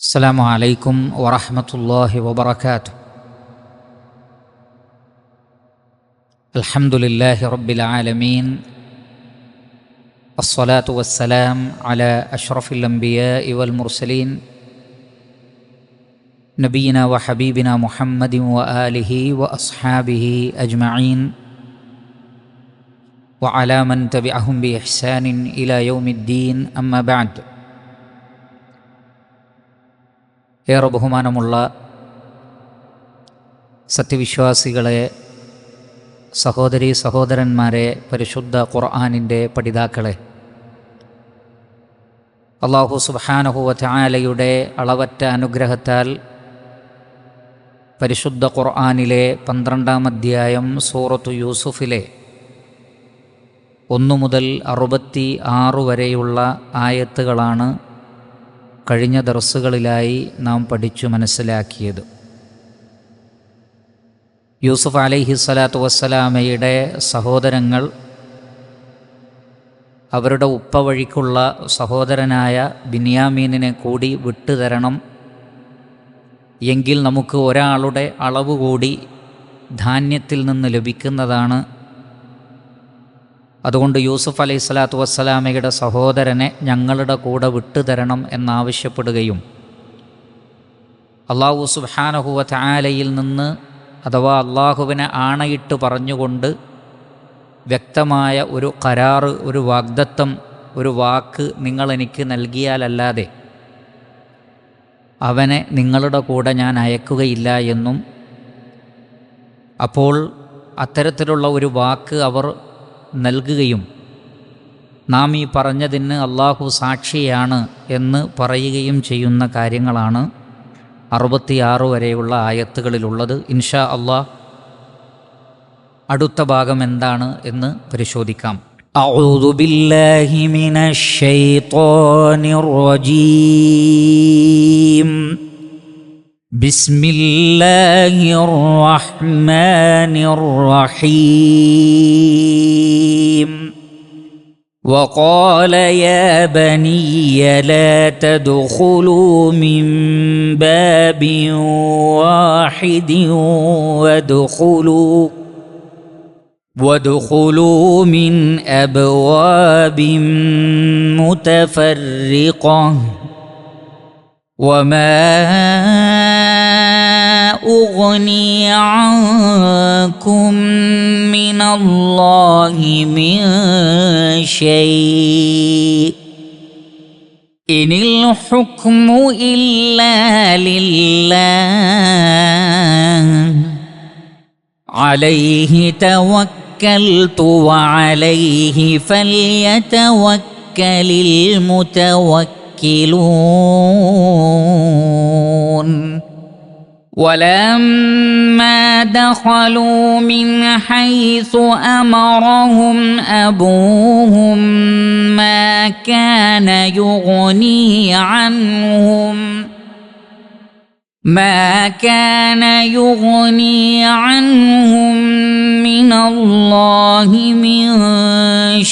السلام عليكم ورحمة الله وبركاته. الحمد لله رب العالمين، الصلاة والسلام على أشرف الأنبياء والمرسلين نبينا وحبيبنا محمد وآله وأصحابه أجمعين وعلى من تبعهم بإحسان إلى يوم الدين. أما بعد. ഏറെ ബഹുമാനമുള്ള സത്യവിശ്വാസികളെ, സഹോദരീ സഹോദരന്മാരെ, പരിശുദ്ധ ഖുർആനിൻ്റെ പഠിതാക്കളെ, അല്ലാഹു സുബ്ഹാനഹു വ തആലയുടെ അളവറ്റ അനുഗ്രഹത്താൽ പരിശുദ്ധ ഖുർആനിലെ 12-ാം അധ്യായം സൂറത്തു യൂസുഫിലെ 1 മുതൽ 66 വരെയുള്ള ആയത്തുകളാണ് കഴിഞ്ഞ ദർസുകളിലായി നാം പഠിച്ചു മനസ്സിലാക്കിയത്. യൂസുഫ് അലൈഹിസ്സലാത്തു വസ്സലാമയുടെ സഹോദരങ്ങൾ അവരുടെ ഉപ്പ വഴിക്കുള്ള സഹോദരനായ ബിന്യാമീനിനെ കൂടി വിട്ടുതരണം, എങ്കിൽ നമുക്ക് ഒരാളുടെ അളവ് കൂടി ധാന്യത്തിൽ നിന്ന് ലഭിക്കുന്നതാണ്. അതുകൊണ്ട് യൂസുഫ് അലൈഹിസ്സലാത്തു വസ്സലാമയുടെ സഹോദരനെ ഞങ്ങളുടെ കൂടെ വിട്ടുതരണം എന്നാവശ്യപ്പെടുകയും അല്ലാഹു സുബ്ഹാനഹു വ തആലയിൽ നിന്ന്, അഥവാ അള്ളാഹുവിനെ ആണയിട്ട് പറഞ്ഞുകൊണ്ട് വ്യക്തമായ ഒരു കരാറ്, ഒരു വാഗ്ദത്തം, ഒരു വാക്ക് നിങ്ങളെനിക്ക് നൽകിയാലല്ലാതെ അവനെ നിങ്ങളുടെ കൂടെ ഞാൻ അയക്കുകയില്ല എന്നും, അപ്പോൾ അത്തരത്തിലുള്ള ഒരു വാക്ക് അവർ നൽകുകയും നാം ഈ പറഞ്ഞതിന് അള്ളാഹു സാക്ഷിയാണ് എന്ന് പറയുകയും ചെയ്യുന്ന കാര്യങ്ങളാണ് 66 വരെയുള്ള ആയത്തുകളിലുള്ളത്. ഇൻഷാ അള്ളാഹ് അടുത്ത ഭാഗം എന്താണ് എന്ന് പരിശോധിക്കാം. അഊദു ബില്ലാഹി മിനശ് ശൈത്വാനിർ റജീം. ബിസ്മില്ലാഹിർ റഹ്മാനിർ റഹീം. وقال يا بني لا تدخلوا من باب واحد وادخلوا من أبواب متفرقة وما أغني عنكم من الله من شيء إن الحكم إلا لله عليه توكلت وعليه فليتوكل المتوكلون. ولما دخلوا من حيث أمرهم أبوهم ما كان يغني عنهم من الله من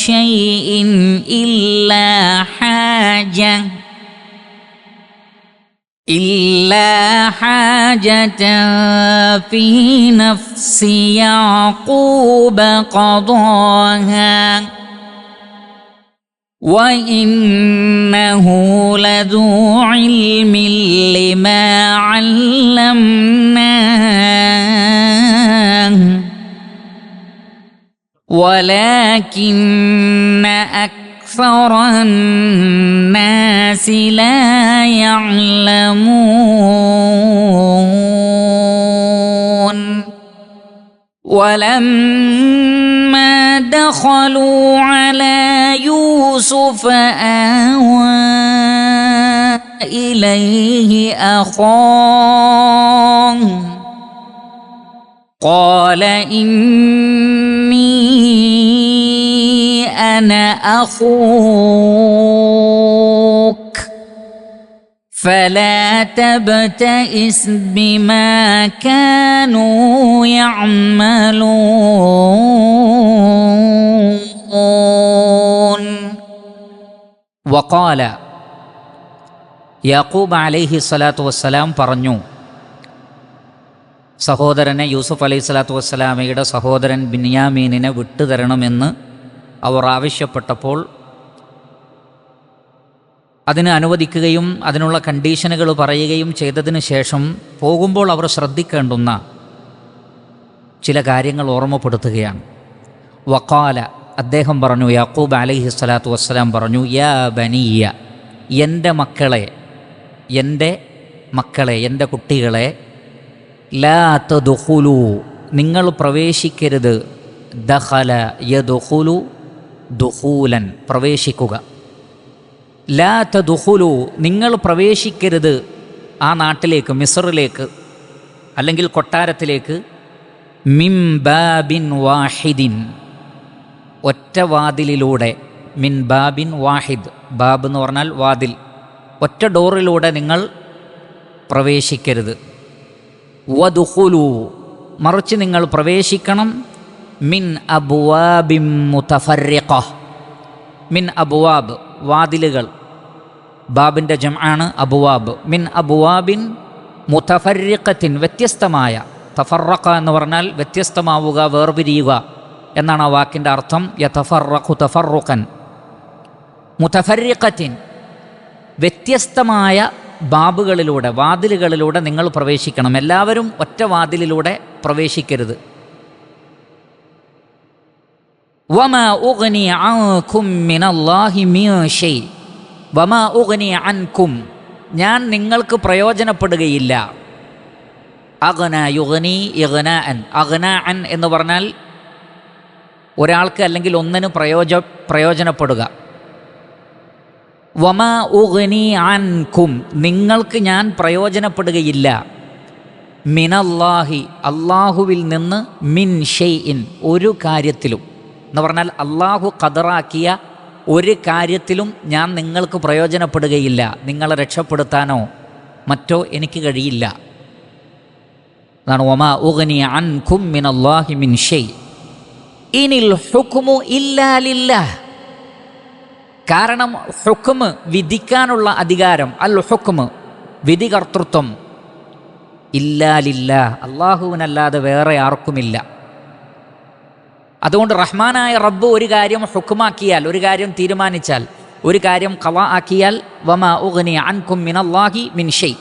شيء إلا حاجة في نفس يعقوب قضاها وإنه لذو علم لما علمناه ولكن أكثر الناس لا يعلمون. ولما دخلوا على يوسف آوى إليه أخاه قال إني أنا أخوك فلا تبتئس بما كانوا يعملون. وقال യാക്കൂബ് അലൈഹി സ്വലാത്തു വസ്സലാം പറഞ്ഞു, സഹോദരനെ യൂസുഫ് അലൈഹി സ്വലാത്തു വസ്സലാമയുടെ സഹോദരൻ ബിന്യാമീനിനെ വിട്ടുതരണമെന്ന് അവർ ആവശ്യപ്പെട്ടപ്പോൾ അതിന് അനുവദിക്കുകയും അതിനുള്ള കണ്ടീഷനുകൾ പറയുകയും ചെയ്തതിന് ശേഷം പോകുമ്പോൾ അവർ ശ്രദ്ധിക്കേണ്ടുന്ന ചില കാര്യങ്ങൾ ഓർമ്മപ്പെടുത്തുകയാണ്. വഖാല, അദ്ദേഹം പറഞ്ഞു, യാക്കൂബ് അലൈഹി സ്വലാത്തു വസ്സലാം പറഞ്ഞു, യാ ബനിയ, എൻ്റെ മക്കളെ, എൻ്റെ കുട്ടികളെ, ലാ തദ്ഖുലൂ, നിങ്ങൾ പ്രവേശിക്കരുത്, ദഖല യദ്ഖുലു ദുഖൂലൻ, പ്രവേശിക്കുക, ലാ തദ്ഖുലൂ, നിങ്ങൾ പ്രവേശിക്കരുത് ആ നാട്ടിലേക്ക്, മിസ്റിലേക്ക് അല്ലെങ്കിൽ കൊട്ടാരത്തിലേക്ക്, മിൻ ബാബിൻ വാഹിദിൻ, ഒറ്റ വാതിലിലൂടെ, മിൻ ബാബിൻ വാഹിദ്, ബാബ് എന്ന് പറഞ്ഞാൽ വാതിൽ, ഒറ്റ ഡോറിലൂടെ നിങ്ങൾ പ്രവേശിക്കരുത്. വദ്ഖുലൂ, മറിച്ച് നിങ്ങൾ പ്രവേശിക്കണം, മിൻ അബ്വാബിൻ മുതഫർരിഖ, മിൻ അബ്വാബ്, വാതിലുകൾ, ബാബിൻ്റെ ജംആണ് അബ്വാബ്, മിൻ അബ്വാബിൻ മുതഫർരിഖത്തിൻ, വ്യത്യസ്തമായ, തഫറഖ എന്ന് പറഞ്ഞാൽ വ്യത്യസ്തമാവുക, വേർപിരിയുക എന്നാണ് ആ വാക്കിൻ്റെ അർത്ഥം. യതഫറഖു തഫറുഖൻ, മുതഫർരിഖത്തിൻ, വ്യത്യസ്തമായ ബാബുകളിലൂടെ, വാതിലുകളിലൂടെ നിങ്ങൾ പ്രവേശിക്കണം. എല്ലാവരും ഒറ്റ വാതിലിലൂടെ പ്രവേശിക്കരുത്. വമാ ഉഗ്നി അൻകും മിനല്ലാഹി മിൻ ഷൈ, വമാ ഉഗ്നി അൻകും, ഞാൻ നിങ്ങൾക്ക് പ്രയോജനപ്പെടുകയില്ല. അഗ്ന യുഗ്നി ഇഗ്നാഅൻ, അഗ്നാഅൻ എന്ന് പറഞ്ഞാൽ ഒരാൾക്ക് അല്ലെങ്കിൽ ഒന്നിന് പ്രയോജനപ്പെടുക. വമാ ഉഗ്നി അൻകും, നിങ്ങൾക്ക് ഞാൻ പ്രയോജനപ്പെടുകയില്ല. മിനല്ലാഹി, അള്ളാഹുവിൽ നിന്ന്, മിൻ ഷൈഇൻ, ഒരു കാര്യത്തിലും എന്ന് പറഞ്ഞാൽ അള്ളാഹു ഖദറാക്കിയ ഒരു കാര്യത്തിലും ഞാൻ നിങ്ങൾക്ക് പ്രയോജനപ്പെടുകയില്ല. നിങ്ങളെ രക്ഷപ്പെടുത്താനോ മറ്റോ എനിക്ക് കഴിയില്ല. അതാണ് വമാ ഉഗ്നി അൻകും മിനല്ലാഹി മിൻ ഷൈ ഇനിൽ ഹുക്മു ഇല്ലാ ലില്ലാഹ്. കാരണം ഹുക്മ്, വിധിക്കാനുള്ള അധികാരം, അൽ ഹുക്മ്, വിധികർത്തൃത്വം, ഇല്ലാ ലില്ലാഹ്, അള്ളാഹുവിനല്ലാതെ വേറെ ആർക്കുമില്ല. അതുകൊണ്ട് റഹ്മാനായ റബ്ബ് ഒരു കാര്യം ഹുക്മാക്കിയാൽ, ഒരു കാര്യം തീരുമാനിച്ചാൽ, ഒരു കാര്യം ഖളാ ആക്കിയാൽ, വമാ ഉഗ്നി അൻകും മിനല്ലാഹി മിൻ ഷൈ,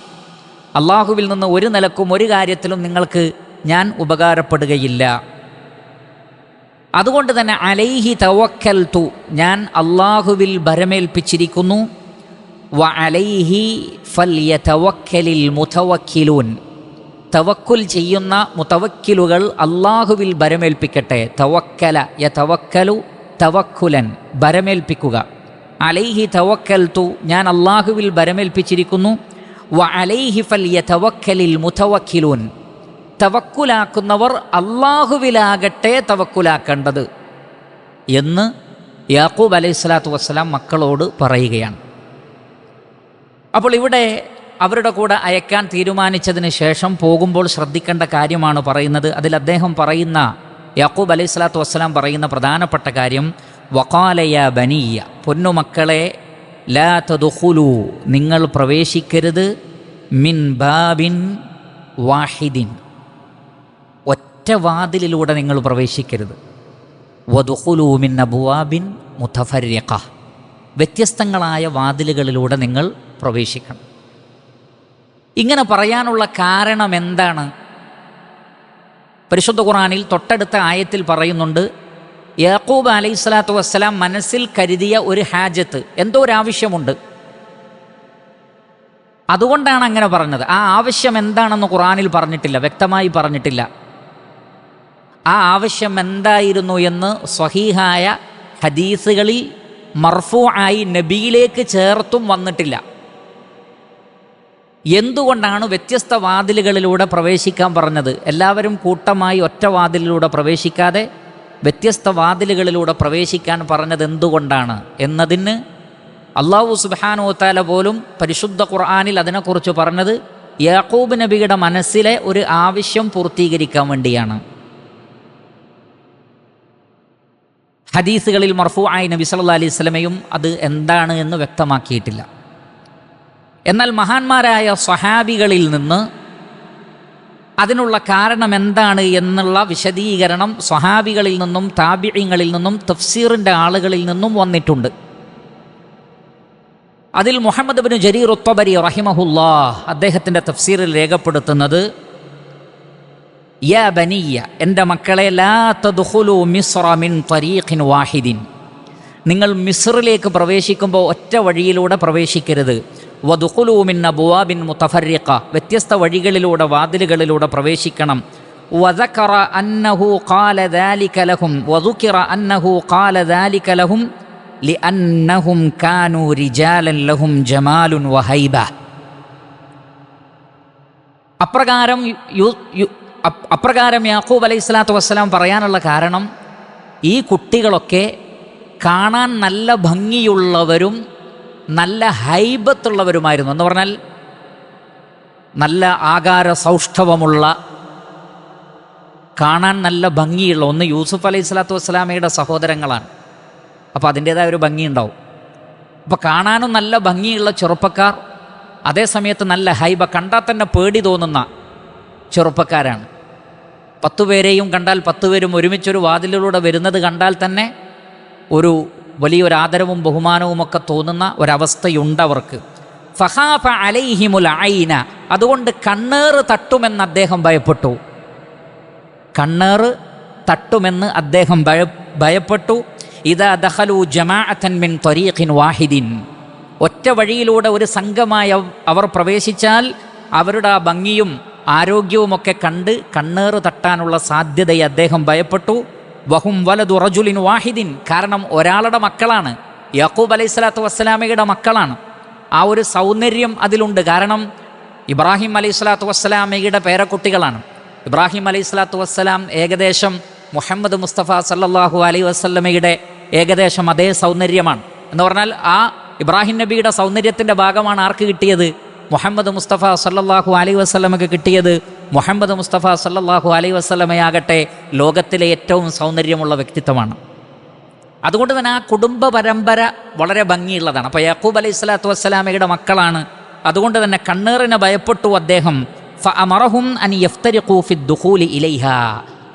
അള്ളാഹുവിൽ നിന്ന് ഒരു നിലക്കും ഒരു കാര്യത്തിലും നിങ്ങൾക്ക് ഞാൻ ഉപകാരപ്പെടുകയില്ല. അതുകൊണ്ട് തന്നെ അലൈഹി തവക്കൽതു, ഞാൻ അള്ളാഹുവിൽ ഭരമേൽപ്പിച്ചിരിക്കുന്നു. വ അലൈഹി ഫൽയതവക്കലിൽ മുതവക്കിലൂൻ, തവക്കുൽ ചെയ്യുന്ന മുതവക്കിലുകൾ അള്ളാഹുവിൽ ഭരമേൽപ്പിക്കട്ടെ. തവക്കല യതവക്കലു തവക്കുലൻ, ഭരമേൽപ്പിക്കുക. അലൈഹി തവക്കൽതു, ഞാൻ അള്ളാഹുവിൽ ഭരമേൽപ്പിച്ചിരിക്കുന്നു. വ അലൈഹി ഫൽയതവക്കലിൽ മുതവക്കിലൂൻ, തവക്കുലാക്കുന്നവർ അള്ളാഹുവിലാകട്ടെ തവക്കുലാക്കേണ്ടത് എന്ന് യാക്കൂബ് അലൈഹി സ്വലാത്തു വസ്സലാം മക്കളോട് പറയുകയാണ്. അപ്പോൾ ഇവിടെ അവരുടെ കൂടെ അയക്കാൻ തീരുമാനിച്ചതിന് ശേഷം പോകുമ്പോൾ ശ്രദ്ധിക്കേണ്ട കാര്യമാണ് പറയുന്നത്. അതിൽ അദ്ദേഹം പറയുന്ന, യാക്കൂബ് അലൈഹി സ്വലാത്തു വസ്സലാം പറയുന്ന പ്രധാനപ്പെട്ട കാര്യം, വഖാല യാ ബനിയ, പൊന്നുമക്കളെ, ലാ തദ്ഖുലൂ, നിങ്ങൾ പ്രവേശിക്കരുത്, മിൻ ബാബിൻ വാഹിദിൻ, ഒറ്റ വാതിലിലൂടെ നിങ്ങൾ പ്രവേശിക്കരുത്. വദ്ഖുലൂ മിൻ അബ്വാബിൻ മുതഫർരിഖ, വ്യത്യസ്തങ്ങളായ വാതിലുകളിലൂടെ നിങ്ങൾ പ്രവേശിക്കണം. ഇങ്ങനെ പറയാനുള്ള കാരണം എന്താണ്? പരിശുദ്ധ ഖുർആനിൽ തൊട്ടടുത്ത ആയത്തിൽ പറയുന്നുണ്ട്, യാക്കൂബ് അലൈഹി സ്വലാത്തു വസ്സലാം മനസ്സിൽ കരുതിയ ഒരു ഹാജത്ത്, എന്തോ ഒരു ആവശ്യമുണ്ട്, അതുകൊണ്ടാണ് അങ്ങനെ പറഞ്ഞത്. ആ ആവശ്യം എന്താണെന്ന് ഖുർആനിൽ പറഞ്ഞിട്ടില്ല, വ്യക്തമായി പറഞ്ഞിട്ടില്ല. ആ ആവശ്യം എന്തായിരുന്നു എന്ന് സ്വഹീഹായ ഹദീസുകളിൽ മർഫൂആയി നബിയിലേക്ക് ചേർത്തും വന്നിട്ടില്ല. എന്തുകൊണ്ടാണ് വ്യത്യസ്ത വാതിലുകളിലൂടെ പ്രവേശിക്കാൻ പറഞ്ഞത്? എല്ലാവരും കൂട്ടമായി ഒറ്റ വാതിലിലൂടെ പ്രവേശിക്കാതെ വ്യത്യസ്ത വാതിലുകളിലൂടെ പ്രവേശിക്കാൻ പറഞ്ഞത് എന്തുകൊണ്ടാണ് എന്നതിന് അല്ലാഹു സുബ്ഹാനഹു വ തആല പോലും പരിശുദ്ധ ഖുർആനിൽ അതിനെക്കുറിച്ച് പറഞ്ഞത് യാക്കൂബ് നബിയുടെ മനസ്സിലെ ഒരു ആവശ്യം പൂർത്തീകരിക്കാൻ വേണ്ടിയാണ്. ഹദീസുകളിൽ മർഫൂആയി നബി സല്ലല്ലാഹു അലൈഹി വസല്ലമയും അത് എന്താണ് എന്ന് വ്യക്തമാക്കിയിട്ടില്ല. എന്നാൽ മഹാന്മാരായ സ്വഹാബികളിൽ നിന്ന് അതിനുള്ള കാരണം എന്താണ് എന്നുള്ള വിശദീകരണം സ്വഹാബികളിൽ നിന്നും താബിഈങ്ങളിൽ നിന്നും തഫ്സീറിൻ്റെ ആളുകളിൽ നിന്നും വന്നിട്ടുണ്ട്. അതിൽ മുഹമ്മദ് ഇബ്നു ജരീർ അത്ത്-തബരി റഹിമഹുല്ലാഹ് അദ്ദേഹത്തിൻ്റെ തഫ്സീറിൽ രേഖപ്പെടുത്തുന്നത്, യാ ബനിയ, എൻ്റെ മക്കളെ, ലാ തദ്ഖുലൂ മിസ്റ മിൻ തരീഖിൻ വാഹിദിൻ, നിങ്ങൾ മിസ്റിലേക്ക് പ്രവേശിക്കുമ്പോൾ ഒറ്റ വഴിയിലൂടെ പ്രവേശിക്കരുത്. വദ്ഖുലൂ മിൻ അബ്വാബിൻ മുതഫർരിഖ, വ്യത്യസ്ത വഴികളിലൂടെ, വാതിലുകളിലൂടെ പ്രവേശിക്കണം. വദകറ അന്നഹു ഖാല ദാലിക ലഹും വദുകിറ അന്നഹു ഖാല ദാലിക ലഹും ലിഅന്നഹും കാനൂ റിജാലൻ ലഹും ജമാലുൻ വഹൈബ. അപ്രകാരം യാക്കൂബ് അലൈഹിസ്സലാത്തു വസ്സലാം പറയാനുള്ള കാരണം, ഈ കുട്ടികളൊക്കെ കാണാൻ നല്ല ഭംഗിയുള്ളവരും നല്ല ഹൈബത്തുള്ളവരുമായിരുന്നു. എന്ന് പറഞ്ഞാൽ നല്ല ആകാര സൗഷ്ഠവമുള്ള, കാണാൻ നല്ല ഭംഗിയുള്ള, ഒന്ന് യൂസുഫ് അലൈഹിസ്സലാത്തു വസ്സലാമയുടെ സഹോദരങ്ങളാണ്, അപ്പോൾ അതിൻ്റേതായ ഒരു ഭംഗിയുണ്ടാവും. അപ്പോൾ കാണാനും നല്ല ഭംഗിയുള്ള ചെറുപ്പക്കാർ, അതേസമയത്ത് നല്ല ഹൈബ, കണ്ടാൽ തന്നെ പേടി തോന്നുന്ന ചെറുപ്പക്കാരാണ്. 10 പേരെയും കണ്ടാൽ 10 പേരും ഒരുമിച്ചൊരു വാതിലിലൂടെ വരുന്നത് കണ്ടാൽ തന്നെ ഒരു വലിയൊരു ആദരവും ബഹുമാനവുമൊക്കെ തോന്നുന്ന ഒരവസ്ഥയുണ്ടവർക്ക്. ഫഖാഫ അലൈഹിമുൽ ഐന, അതുകൊണ്ട് കണ്ണേറ് തട്ടുമെന്ന് അദ്ദേഹം ഭയപ്പെട്ടു. കണ്ണേറ് തട്ടുമെന്ന് അദ്ദേഹം ഭയപ്പെട്ടു. ഇദാ ദഖലൂ ജമാഅതൻ മിൻ തരീഖിൻ വാഹിദിൻ, ഒറ്റ വഴിയിലൂടെ ഒരു സംഘമായി അവർ പ്രവേശിച്ചാൽ അവരുടെ ആ ഭംഗിയും ആരോഗ്യവുമൊക്കെ കണ്ട് കണ്ണേറ് തട്ടാനുള്ള സാധ്യതയെ അദ്ദേഹം ഭയപ്പെട്ടു. വഹും വലദു റജുലിൻ വാഹിദിൻ, കാരണം ഒരാളുടെ മക്കളാണ്, യാക്കൂബ് അലൈഹിസ്സലാത്തു വസ്സലാമയുടെ മക്കളാണ്. ആ ഒരു സൗന്ദര്യം അതിലുണ്ട്. കാരണം ഇബ്രാഹിം അലൈഹിസ്സലാത്തു വസ്സലാമയുടെ പേരക്കുട്ടികളാണ്. ഇബ്രാഹിം അലൈഹിസ്സലാത്തു വസ്സലാം ഏകദേശം മുഹമ്മദ് മുസ്തഫ സല്ലല്ലാഹു അലൈഹി വസല്ലമയുടെ ഏകദേശം അതേ സൗന്ദര്യമാണ്. എന്ന് പറഞ്ഞാൽ ആ ഇബ്രാഹിം നബിയുടെ സൗന്ദര്യത്തിൻ്റെ ഭാഗമാണ് ആർക്ക് കിട്ടിയത്? മുഹമ്മദ് മുസ്തഫ സല്ലല്ലാഹു അലൈഹി വസല്ലമക്ക് കിട്ടിയത്. മുഹമ്മദ് മുസ്തഫ സല്ലല്ലാഹു അലൈഹി വസല്ലമയാകട്ടെ ലോകത്തിലെ ഏറ്റവും സൗന്ദര്യമുള്ള വ്യക്തിത്വമാണ്. അതുകൊണ്ട് തന്നെ ആ കുടുംബ പരമ്പര വളരെ ഭംഗിയുള്ളതാണ്. അപ്പോൾ യാക്കൂബ് അലൈഹിസ്സലാത്തു വസ്സലാമയുടെ മക്കളാണ്. അതുകൊണ്ട് തന്നെ കണ്ണേറിനെ ഭയപ്പെട്ടു അദ്ദേഹം. ഫഅമറഹും അൻ യഫ്തരിഖൂ ഫിദ്ദുഖൂലി ഇലൈഹാ,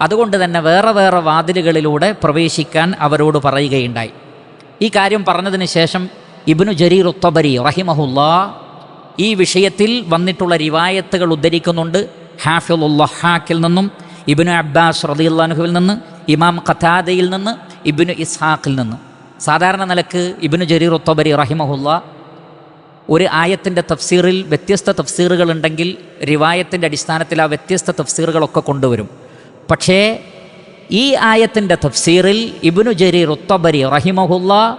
അതുകൊണ്ട് തന്നെ വേറെ വേറെ വാതിലുകളിലൂടെ പ്രവേശിക്കാൻ അവരോട് പറയുകയുണ്ടായി. ഈ കാര്യം പറഞ്ഞതിന് ശേഷം ഇബ്നു ജരീർ അത്ത്-തബരി റഹിമഹുല്ലാഹ് ഈ വിഷയത്തിൽ വന്നിട്ടുള്ള റിവായത്തുകൾ ഉദ്ധരിക്കുന്നുണ്ട്. ഹാഫിളുൽ ലഹാക്കിൽ നിന്നും, ഇബ്നു അബ്ബാസ് റളിയല്ലാഹു അൻഹുവിൽ നിന്ന്, ഇമാം ഖതാദയിൽ നിന്ന്, ഇബ്നു ഇസ്ഹാഖിൽ നിന്ന്. സാധാരണ നിലക്ക് ഇബ്നു ജരീർ അത്ത്-തബരി റഹിമഹുല്ലാഹ് ഒരു ആയത്തിൻ്റെ തഫ്സീറിൽ വ്യത്യസ്ത തഫ്സീറുകൾ ഉണ്ടെങ്കിൽ റിവായത്തിൻ്റെ അടിസ്ഥാനത്തിൽ ആ വ്യത്യസ്ത തഫ്സീറുകളൊക്കെ കൊണ്ടുവരും. പക്ഷേ ഈ ആയത്തിൻ്റെ തഫ്സീറിൽ ഇബ്നു ജരീർ അത്ത്-തബരി റഹിമഹുല്ലാഹ്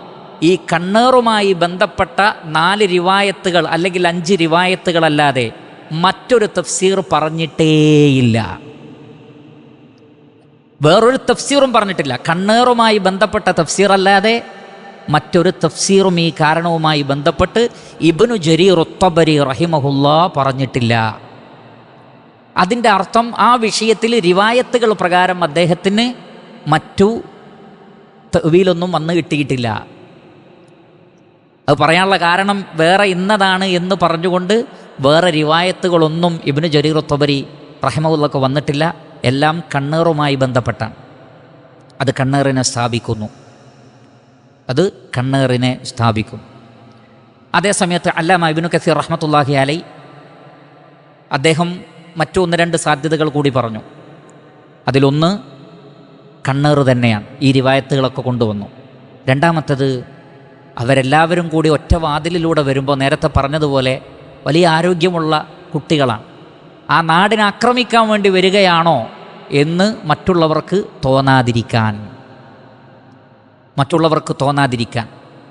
ഈ കണ്ണേറുമായി ബന്ധപ്പെട്ട 4 റിവായത്തുകൾ അല്ലെങ്കിൽ 5 റിവായത്തുകളല്ലാതെ മറ്റൊരു തഫ്സീർ പറഞ്ഞിട്ടേയില്ല. വേറൊരു തഫ്സീറും പറഞ്ഞിട്ടില്ല. കണ്ണേറുമായി ബന്ധപ്പെട്ട തഫ്സീർ അല്ലാതെ മറ്റൊരു തഫ്സീറും ഈ കാരണവുമായി ബന്ധപ്പെട്ട് ഇബ്നു ജരീർ അത്ത്-തബരി റഹിമഹുല്ലാഹ് പറഞ്ഞിട്ടില്ല. അതിൻ്റെ അർത്ഥം ആ വിഷയത്തിൽ റിവായത്തുകൾ പ്രകാരം അദ്ദേഹത്തിന് മറ്റു തഅ്വീലൊന്നും വന്നു കിട്ടിയിട്ടില്ല. അത് പറയാനുള്ള കാരണം വേറെ ഇന്നതാണ് എന്ന് പറഞ്ഞുകൊണ്ട് വേറെ റിവായത്തുകളൊന്നും ഇബ്നു ജരീർ അത്ത്-തബരി റഹിമഹുല്ലാഹ്ക്ക് വന്നിട്ടില്ല. എല്ലാം കണ്ണേറുമായി ബന്ധപ്പെട്ടാണ്. അത് കണ്ണേറിനെ സ്ഥാപിക്കുന്നു. അതേസമയത്ത് അല്ലാമ ഇബ്നു കസീർ റഹ്മത്തുള്ളാഹി അലൈഹി അദ്ദേഹം മറ്റു 1-2 സാധ്യതകൾ കൂടി പറഞ്ഞു. അതിലൊന്ന് കണ്ണേറ് തന്നെയാണ്. ഈ റിവായത്തുകളൊക്കെ കൊണ്ടുവന്നു. രണ്ടാമത്തത്, അവരെല്ലാവരും കൂടി ഒറ്റ വാതിലിലൂടെ വരുമ്പോൾ നേരത്തെ പറഞ്ഞതുപോലെ വലിയ ആരോഗ്യമുള്ള കുട്ടികളാണ്. ആ നാടിനെ ആക്രമിക്കാൻ വേണ്ടി വരികയാണോ എന്ന് മറ്റുള്ളവർക്ക് തോന്നാതിരിക്കാൻ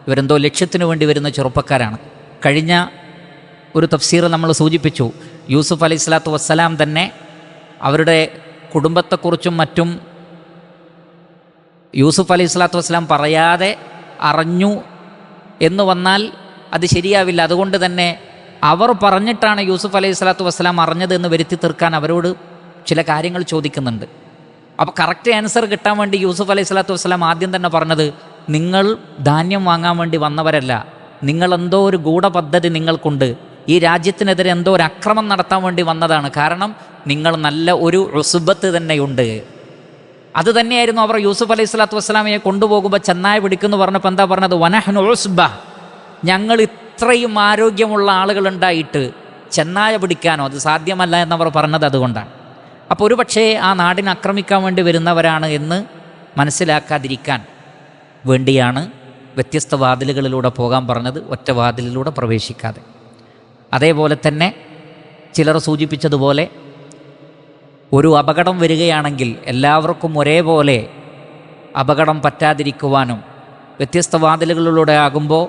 ഇവരെന്തോ ലക്ഷ്യത്തിന് വേണ്ടി വരുന്ന ചെറുപ്പക്കാരാണ്. കഴിഞ്ഞ ഒരു തഫ്സീർ നമ്മൾ സൂചിപ്പിച്ചു. യൂസുഫ് അലൈഹിസ്സലാത്തു വസ്സലാം തന്നെ അവരുടെ കുടുംബത്തെക്കുറിച്ചും മറ്റും യൂസുഫ് അലൈഹിസ്സലാത്തു വസ്സലാം പറയാതെ അറിഞ്ഞു എന്ന് വന്നാൽ അത് ശരിയാവില്ല. അതുകൊണ്ട് തന്നെ അവർ പറഞ്ഞിട്ടാണ് യൂസുഫ് അലൈഹിസ്സലാത്തു വസ്സലാം അറിഞ്ഞത് എന്ന് വരുത്തി തീർക്കാൻ അവരോട് ചില കാര്യങ്ങൾ ചോദിക്കുന്നുണ്ട്. അപ്പോൾ കറക്റ്റ് ആൻസർ കിട്ടാൻ വേണ്ടി യൂസുഫ് അലൈഹിസ്സലാത്തു വസ്സലാം ആദ്യം തന്നെ പറഞ്ഞത്, നിങ്ങൾ ധാന്യം വാങ്ങാൻ വേണ്ടി വന്നവരല്ല, നിങ്ങളെന്തോ ഒരു ഗൂഢപദ്ധതി നിങ്ങൾക്കുണ്ട്, ഈ രാജ്യത്തിനെതിരെ എന്തോ ഒരു അക്രമം നടത്താൻ വേണ്ടി വന്നതാണ്. കാരണം നിങ്ങൾ നല്ല ഒരു ഉസുബത്ത് തന്നെയുണ്ട്. അത് തന്നെയായിരുന്നു അവർ യൂസുഫ് അലൈഹി സ്വലാത്തു വസ്സലാമയെ കൊണ്ടുപോകുമ്പോൾ ചെന്നായ പിടിക്കുന്നു പറഞ്ഞപ്പോൾ എന്താ പറഞ്ഞത്? വനഹ്നു ഉസ്ബ, ഞങ്ങൾ ഇത്രയും ആരോഗ്യമുള്ള ആളുകളുണ്ടായിട്ട് ചെന്നായ പിടിക്കാനോ അത് സാധ്യമല്ല എന്നവർ പറഞ്ഞത് അതുകൊണ്ടാണ്. അപ്പോൾ ഒരു പക്ഷേ ആ നാടിനെ ആക്രമിക്കാൻ വേണ്ടി വരുന്നവരാണ് എന്ന് മനസ്സിലാക്കാതിരിക്കാൻ വേണ്ടിയാണ് വ്യത്യസ്ത വാതിലുകളിലൂടെ പോകാൻ പറഞ്ഞത്, ഒറ്റ വാതിലിലൂടെ പ്രവേശിക്കാതെ. അതേപോലെ തന്നെ ചിലർ സൂചിപ്പിച്ചതുപോലെ ഒരു അപകടം വരികയാണെങ്കിൽ എല്ലാവർക്കും ഒരേപോലെ അപകടം പറ്റാതിരിക്കുവാനും, വ്യത്യസ്ത വാതിലുകളിലൂടെ ആകുമ്പോൾ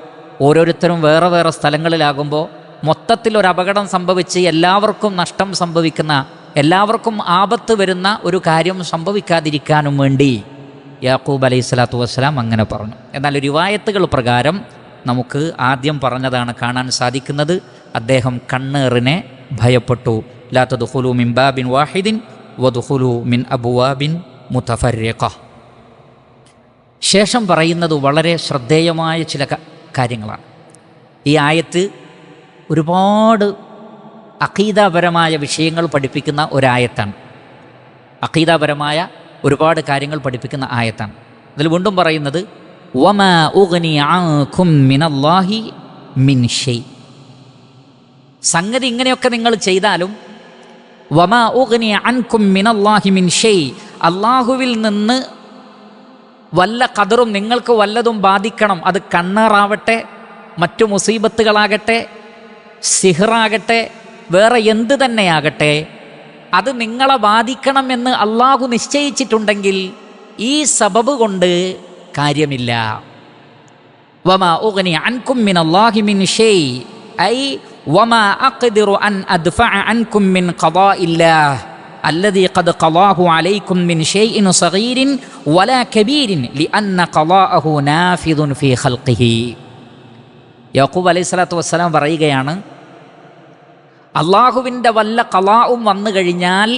ഓരോരുത്തരും വേറെ വേറെ സ്ഥലങ്ങളിലാകുമ്പോൾ മൊത്തത്തിൽ ഒരു അപകടം സംഭവിച്ച് എല്ലാവർക്കും നഷ്ടം സംഭവിക്കുന്ന, എല്ലാവർക്കും ആപത്ത് വരുന്ന ഒരു കാര്യം സംഭവിക്കാതിരിക്കാനും വേണ്ടി യാക്കൂബ് അലൈഹി സ്വലാത്തു വസ്സലാം അങ്ങനെ പറഞ്ഞു. എന്നാൽ റിവായത്തുകൾ പ്രകാരം നമുക്ക് ആദ്യം പറഞ്ഞതാണ് കാണാൻ സാധിക്കുന്നത്. അദ്ദേഹം കണ്ണേറിനെ ഭയപ്പെട്ടു. ലാ തദ്ഖുലൂ മിൻ ബാബിൻ വാഹിദിൻ വദ്ഖുലൂ മിൻ അബ്വാബിൻ മുതഫർരിഖ. ശേഷം പറയുന്നത് വളരെ ശ്രദ്ധേയമായ ചില കാര്യങ്ങളാണ്. ഈ ആയത്ത് ഒരുപാട് അഖീദാപരമായ വിഷയങ്ങൾ പഠിപ്പിക്കുന്ന ഒരായത്താണ്. അഖീദാപരമായ ഒരുപാട് കാര്യങ്ങൾ പഠിപ്പിക്കുന്ന ആയത്താണ്. അതിൽ വീണ്ടും പറയുന്നത് വമാ ഉഗ്നി അൻകും മിനല്ലാഹി മിൻ ഷൈ. സംഗതി ഇങ്ങനെയൊക്കെ നിങ്ങൾ ചെയ്താലും വമാ ഉഗ്നി അൻകും മിനല്ലാഹി മിൻ ഷൈ, അള്ളാഹുവിൽ നിന്ന് വല്ല ഖദറും നിങ്ങൾക്ക് വല്ലതും ബാധിക്കണം, അത് കണ്ണേറാവട്ടെ, മറ്റു മുസീബത്തുകളാകട്ടെ, സിഹ്റാകട്ടെ, വേറെ എന്ത് തന്നെയാകട്ടെ, അത് നിങ്ങളെ ബാധിക്കണമെന്ന് അള്ളാഹു നിശ്ചയിച്ചിട്ടുണ്ടെങ്കിൽ ഈ സബബ് കൊണ്ട് കാര്യമില്ല. വമാ ഉഗ്നി അൻകും മിനല്ലാഹി മിൻ ഷൈ ഐ വമാ അഖ്ദിറു അൻ അദ്ഫഅ അൻകും മിൻ ഖദാഇല്ലാഹ് അല്ലദീ ഖദ് ഖളാഹു അലൈക്കും മിൻ ഷൈഇൻ സഗീരിൻ വലാ കബീരിൻ ലിഅന്ന ഖളാഅഹു നാഫിദുൻ ഫീ ഖൽഖിഹി. യാക്കൂബ് അലൈഹി സ്വലാത്തു വസ്സലാം പറയുകയാണ്, അള്ളാഹുവിൻ്റെ വല്ല ഖളാഉം വന്നു കഴിഞ്ഞാൽ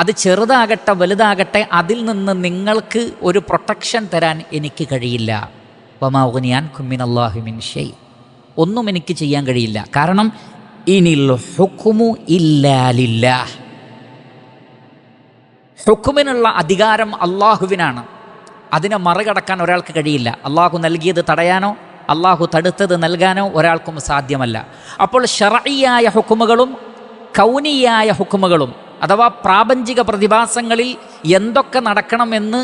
അത് ചെറുതാകട്ടെ വലുതാകട്ടെ അതിൽ നിന്ന് നിങ്ങൾക്ക് ഒരു പ്രൊട്ടക്ഷൻ തരാൻ എനിക്ക് കഴിയില്ല. വമാ ഉഗ്നി അൻകും മിനല്ലാഹി മിൻ ഷൈ, ഒന്നും എനിക്ക് ചെയ്യാൻ കഴിയില്ല. കാരണം ഇനിൽ ഹുക്മു ഇല്ലാ ലില്ലാഹ്, ഹുക്മിനുള്ള അധികാരം അള്ളാഹുവിനാണ്. അതിനെ മറികടക്കാൻ ഒരാൾക്ക് കഴിയില്ല. അള്ളാഹു നൽകിയത് തടയാനോ അള്ളാഹു തടുത്തത് നൽകാനോ ഒരാൾക്കും സാധ്യമല്ല. അപ്പോൾ ശർഈയായ ഹുക്മുകളും കൗനിയായ ഹുക്മുകളും അഥവാ പ്രാപഞ്ചിക പ്രതിഭാസങ്ങളിൽ എന്തൊക്കെ നടക്കണമെന്ന്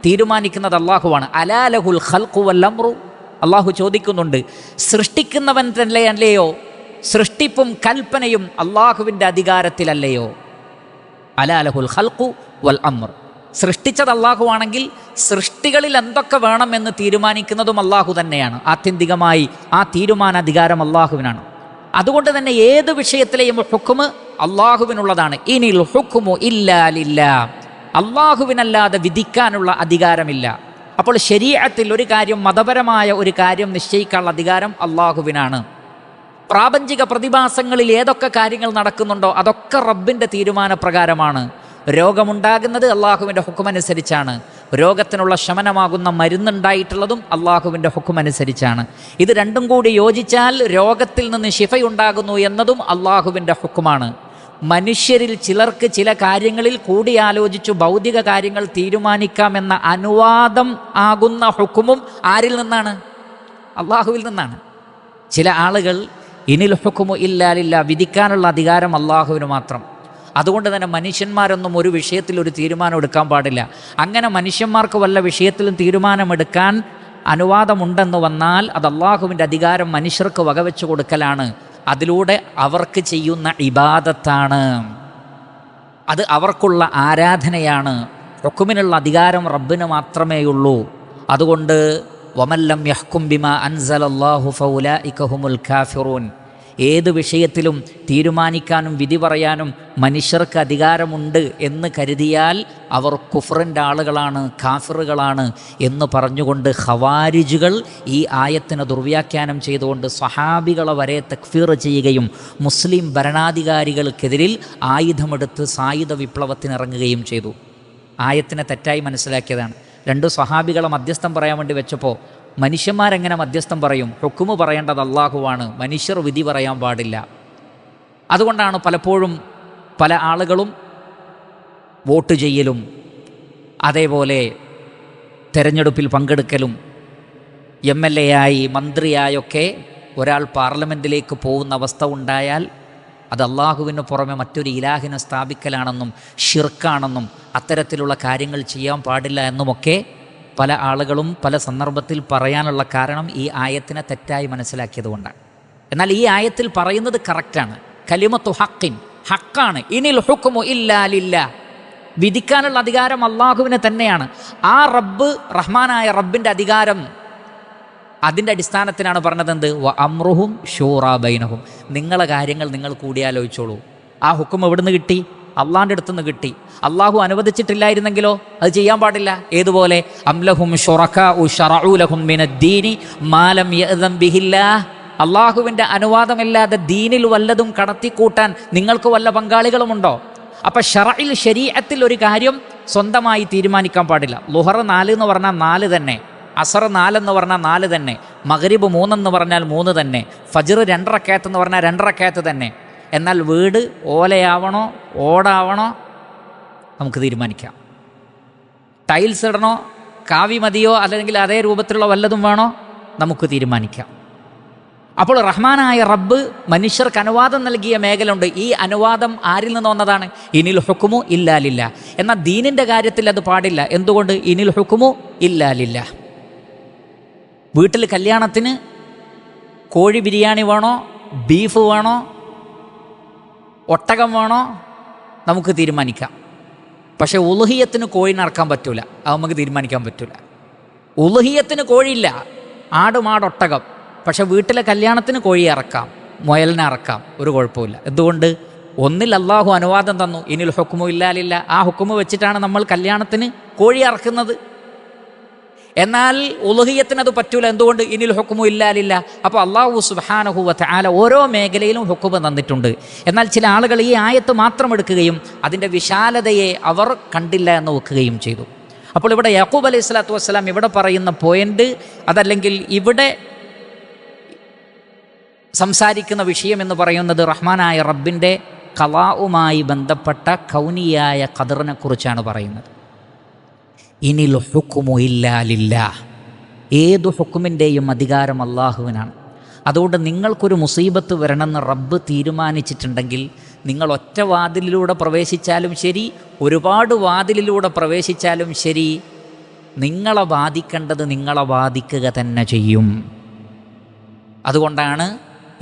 തീരുമാനിക്കുന്നത് അള്ളാഹുവാണ്. അലാ ലഹുൽ ഖൽഖു വൽ അംറു, അള്ളാഹു ചോദിക്കുന്നുണ്ട്, സൃഷ്ടിക്കുന്നവൻ തന്നെയല്ലയോ, സൃഷ്ടിപ്പും കൽപ്പനയും അള്ളാഹുവിൻ്റെ അധികാരത്തിലല്ലയോ? അലാ ലഹുൽ ഖൽഖു വൽ അംർ, സൃഷ്ടിച്ചത് അള്ളാഹു ആണെങ്കിൽ സൃഷ്ടികളിൽ എന്തൊക്കെ വേണമെന്ന് തീരുമാനിക്കുന്നതും അള്ളാഹു തന്നെയാണ്. ആത്യന്തികമായി ആ തീരുമാനാധികാരം അള്ളാഹുവിനാണ്. അതുകൊണ്ട് തന്നെ ഏത് വിഷയത്തിലെയും ഹുക്മ് അള്ളാഹുവിനുള്ളതാണ്. ഇനിൽ ഹുക്മു ഇല്ലാ ലില്ലാഹ്, അള്ളാഹുവിനല്ലാതെ വിധിക്കാനുള്ള അധികാരമില്ല. അപ്പോൾ ശരീഅത്തിൽ ഒരു കാര്യം, മതപരമായ ഒരു കാര്യം നിശ്ചയിക്കാനുള്ള അധികാരം അള്ളാഹുവിനാണ്. പ്രാപഞ്ചിക പ്രതിഭാസങ്ങളിൽ ഏതൊക്കെ കാര്യങ്ങൾ നടക്കുന്നുണ്ടോ അതൊക്കെ റബ്ബിൻ്റെ തീരുമാനപ്രകാരമാണ്. രോഗമുണ്ടാകുന്നത് അള്ളാഹുവിൻ്റെ ഹുക്കുമനുസരിച്ചാണ്. രോഗത്തിനുള്ള ശമനമാകുന്ന മരുന്നുണ്ടായിട്ടുള്ളതും അള്ളാഹുവിൻ്റെ ഹുക്കുമനുസരിച്ചാണ്. ഇത് രണ്ടും കൂടി യോജിച്ചാൽ രോഗത്തിൽ നിന്ന് ശിഫയുണ്ടാകുന്നു എന്നതും അള്ളാഹുവിൻ്റെ ഹുക്കുമാണ്. മനുഷ്യരിൽ ചിലർക്ക് ചില കാര്യങ്ങളിൽ കൂടിയാലോചിച്ചു ഭൗതിക കാര്യങ്ങൾ തീരുമാനിക്കാമെന്ന അനുവാദം ആകുന്ന ഹുക്കുമും ആരിൽ നിന്നാണ്? അള്ളാഹുവിൽ നിന്നാണ്. ചില ആളുകൾ ഇനിൽ ഹുക്കുമു ഇല്ലാ ലില്ലാഹ്, വിധിക്കാനുള്ള അധികാരം അള്ളാഹുവിന് മാത്രം. അതുകൊണ്ട് തന്നെ മനുഷ്യന്മാരൊന്നും ഒരു വിഷയത്തിൽ ഒരു തീരുമാനം എടുക്കാൻ പാടില്ല. അങ്ങനെ മനുഷ്യന്മാർക്ക് വല്ല വിഷയത്തിലും തീരുമാനമെടുക്കാൻ അനുവാദമുണ്ടെന്ന് വന്നാൽ അത് അള്ളാഹുവിൻ്റെ അധികാരം മനുഷ്യർക്ക് വകവെച്ചു കൊടുക്കലാണ്. അതിലൂടെ അവർക്ക് ചെയ്യുന്ന ഇബാദത്താണ്, അത് അവർക്കുള്ള ആരാധനയാണ്. ഹുക്മിനുള്ള അധികാരം റബ്ബിന് മാത്രമേയുള്ളൂ. അതുകൊണ്ട് വമല്ലം യഹ്കും ബിമാ അൻസലല്ലാഹു ഫൗലായിക ഹുമുൽ കാഫിറൂൻ, ഏത് വിഷയത്തിലും തീരുമാനിക്കാനും വിധി പറയാനും മനുഷ്യർക്ക് അധികാരമുണ്ട് എന്ന് കരുതിയാൽ അവർ കുഫറിൻ്റെ ആളുകളാണ്, കാഫിറുകളാണ് എന്ന് പറഞ്ഞുകൊണ്ട് ഖവാരിജുകൾ ഈ ആയത്തിനെ ദുർവ്യാഖ്യാനം ചെയ്തുകൊണ്ട് സ്വഹാബികളെ വരെ തക്ഫീർ ചെയ്യുകയും മുസ്ലിം ഭരണാധികാരികൾക്കെതിരിൽ ആയുധമെടുത്ത് സായുധ വിപ്ലവത്തിനിറങ്ങുകയും ചെയ്തു. ആയത്തിനെ തെറ്റായി മനസ്സിലാക്കിയതാണ്. രണ്ട് സ്വഹാബികളെ മധ്യസ്ഥം പറയാൻ വേണ്ടി വെച്ചപ്പോൾ മനുഷ്യന്മാരെങ്ങനെ മധ്യസ്ഥം പറയും? ഹുക്കുമ് പറയേണ്ടത് അള്ളാഹുവാണ്, മനുഷ്യർ വിധി പറയാൻ പാടില്ല. അതുകൊണ്ടാണ് പലപ്പോഴും പല ആളുകളും വോട്ട് ചെയ്യലും അതേപോലെ തെരഞ്ഞെടുപ്പിൽ പങ്കെടുക്കലും MLA ആയി മന്ത്രിയായൊക്കെ ഒരാൾ പാർലമെൻറ്റിലേക്ക് പോകുന്ന അവസ്ഥ ഉണ്ടായാൽ അത് അള്ളാഹുവിന് പുറമെ മറ്റൊരു ഇലാഹിനെ സ്ഥാപിക്കലാണെന്നും ഷിർക്കാണെന്നും അത്തരത്തിലുള്ള കാര്യങ്ങൾ ചെയ്യാൻ പാടില്ല എന്നുമൊക്കെ പല ആളുകളും പല സന്ദർഭത്തിൽ പറയാനുള്ള കാരണം ഈ ആയത്തിനെ തെറ്റായി മനസ്സിലാക്കിയത് കൊണ്ടാണ്. എന്നാൽ ഈ ആയത്തിൽ പറയുന്നത് കറക്റ്റാണ്. കലിമത്തു ഹക്കിൻ, ഹക്കാണ്. ഇനിൽ ഹുക്മു ഇല്ലാ ലില്ലാ, വിധിക്കാനുള്ള അധികാരം അള്ളാഹുവിന് തന്നെയാണ്. ആ റബ്ബ്, റഹ്മാനായ റബ്ബിൻ്റെ അധികാരം, അതിൻ്റെ അടിസ്ഥാനത്തിനാണ് പറഞ്ഞത് എന്ത്? വ അമ്രുഹും ഷൂറാ ബൈനഹും, നിങ്ങളെ കാര്യങ്ങൾ നിങ്ങൾ കൂടിയാലോചിച്ചോളൂ. ആ ഹുക്കും എവിടുന്ന് കിട്ടി? അള്ളാഹിൻ്റെ അടുത്തുനിന്ന് കിട്ടി. അള്ളാഹു അനുവദിച്ചിട്ടില്ലായിരുന്നെങ്കിലോ അത് ചെയ്യാൻ പാടില്ല. ഏതുപോലെ? അംലഹും ശുറകാഉ ശറഉ ലഹും മിനദ്ദീനി മാ ലം യഅ്ദൻ ബിഹില്ലാഹ്, അള്ളാഹുവിൻ്റെ അനുവാദമില്ലാതെ ദീനിൽ വല്ലതും കടത്തിക്കൂട്ടാൻ നിങ്ങൾക്ക് വല്ല പങ്കാളികളുമുണ്ടോ? അപ്പം ശറഇൽ, ശരീഅത്തിൽ ഒരു കാര്യം സ്വന്തമായി തീരുമാനിക്കാൻ പാടില്ല. ളുഹർ 4 എന്ന് പറഞ്ഞാൽ 4 തന്നെ, അസർ 4 എന്ന് പറഞ്ഞാൽ 4 തന്നെ, മഗ്രിബ് 3 എന്ന് പറഞ്ഞാൽ 3 തന്നെ, ഫജ്ർ 2 റക്അത്ത് എന്ന് പറഞ്ഞാൽ 2 റക്അത്ത് തന്നെ. എന്നാൽ വീട് ഓലയാവണോ ഓടാവണോ നമുക്ക് തീരുമാനിക്കാം. ടൈൽസ് ഇടണോ, കാവി മതിയോ, അല്ലെങ്കിൽ അതേ രൂപത്തിലുള്ള വല്ലതും വേണോ നമുക്ക് തീരുമാനിക്കാം. അപ്പോൾ റഹ്മാനായ റബ്ബ് മനുഷ്യർക്ക് അനുവാദം നൽകിയ മേഖല ഉണ്ട്. ഈ അനുവാദം ആരിൽ നിന്ന് വന്നതാണ്? ഇനിൽ ഹുക്കുമു ഇല്ലാ ലില്ലാ. എന്നാൽ ദീനിൻ്റെ കാര്യത്തിൽ അത് പാടില്ല. എന്തുകൊണ്ട്? ഇനിൽ ഹുക്കുമു ഇല്ലാ ലില്ലാ. വീട്ടിൽ കല്യാണത്തിന് കോഴി ബിരിയാണി വേണോ, ബീഫ് വേണോ, ഒട്ടകം വേണോ നമുക്ക് തീരുമാനിക്കാം. പക്ഷേ ഉളുഹിയത്തിന് കോഴി നടക്കാൻ പറ്റൂല, അത് നമുക്ക് തീരുമാനിക്കാൻ പറ്റൂല. ഉളുഹിയത്തിന് കോഴിയില്ല, ആട്, മാട്, ഒട്ടകം. പക്ഷെ വീട്ടിലെ കല്യാണത്തിന് കോഴി ഇറക്കാം, മുയലിനെ ഇറക്കാം, ഒരു കുഴപ്പമില്ല. എന്തുകൊണ്ട്? ഒന്നിൽ അള്ളാഹു അനുവാദം തന്നു, ഇനിൽ ഹുക്കുമു ഇല്ലാ ലില്ലാ. ആ ഹുക്കുമ് വെച്ചിട്ടാണ് നമ്മൾ കല്യാണത്തിന് കോഴി ഇറക്കുന്നത്. എന്നാൽ ഉളുഹിയത്തിന് അത് പറ്റൂല. എന്തുകൊണ്ട്? ഇനിൽ ഹുക്കുമു ഇല്ലാ ലില്ലാ. അപ്പോൾ അള്ളാഹു സുബ്ഹാനഹു വ തആല ഓരോ മേഖലയിലും ഹുക്കുമ് തന്നിട്ടുണ്ട്. എന്നാൽ ചില ആളുകൾ ഈ ആയത്ത് മാത്രം എടുക്കുകയും അതിൻ്റെ വിശാലതയെ അവർ കണ്ടില്ല എന്ന് വെക്കുകയും ചെയ്തു. അപ്പോൾ ഇവിടെ യാക്കൂബ് അലൈഹി സ്വലാത്തു വസ്സലാം ഇവിടെ പറയുന്ന പോയിന്റ്, അതല്ലെങ്കിൽ ഇവിടെ സംസാരിക്കുന്ന വിഷയം എന്ന് പറയുന്നത് റഹ്മാനായ റബ്ബിൻ്റെ ഖളാഉമായി ബന്ധപ്പെട്ട കൗനിയായ ഖദറിനെ കുറിച്ചാണ് പറയുന്നത്. ഇനിൽ ഹുക്കുമു ഇല്ലാ ലില്ലാഹ്, ഏതു ഹുക്കുമിൻ്റെയും അധികാരം അള്ളാഹുവിനാണ്. അതുകൊണ്ട് നിങ്ങൾക്കൊരു മുസീബത്ത് വരണമെന്ന് റബ്ബ് തീരുമാനിച്ചിട്ടുണ്ടെങ്കിൽ നിങ്ങൾ ഒറ്റ വാതിലിലൂടെ പ്രവേശിച്ചാലും ശരി, ഒരുപാട് വാതിലിലൂടെ പ്രവേശിച്ചാലും ശരി, നിങ്ങളെ ബാധിക്കേണ്ടത് നിങ്ങളെ ബാധിക്കുക തന്നെ ചെയ്യും. അതുകൊണ്ടാണ്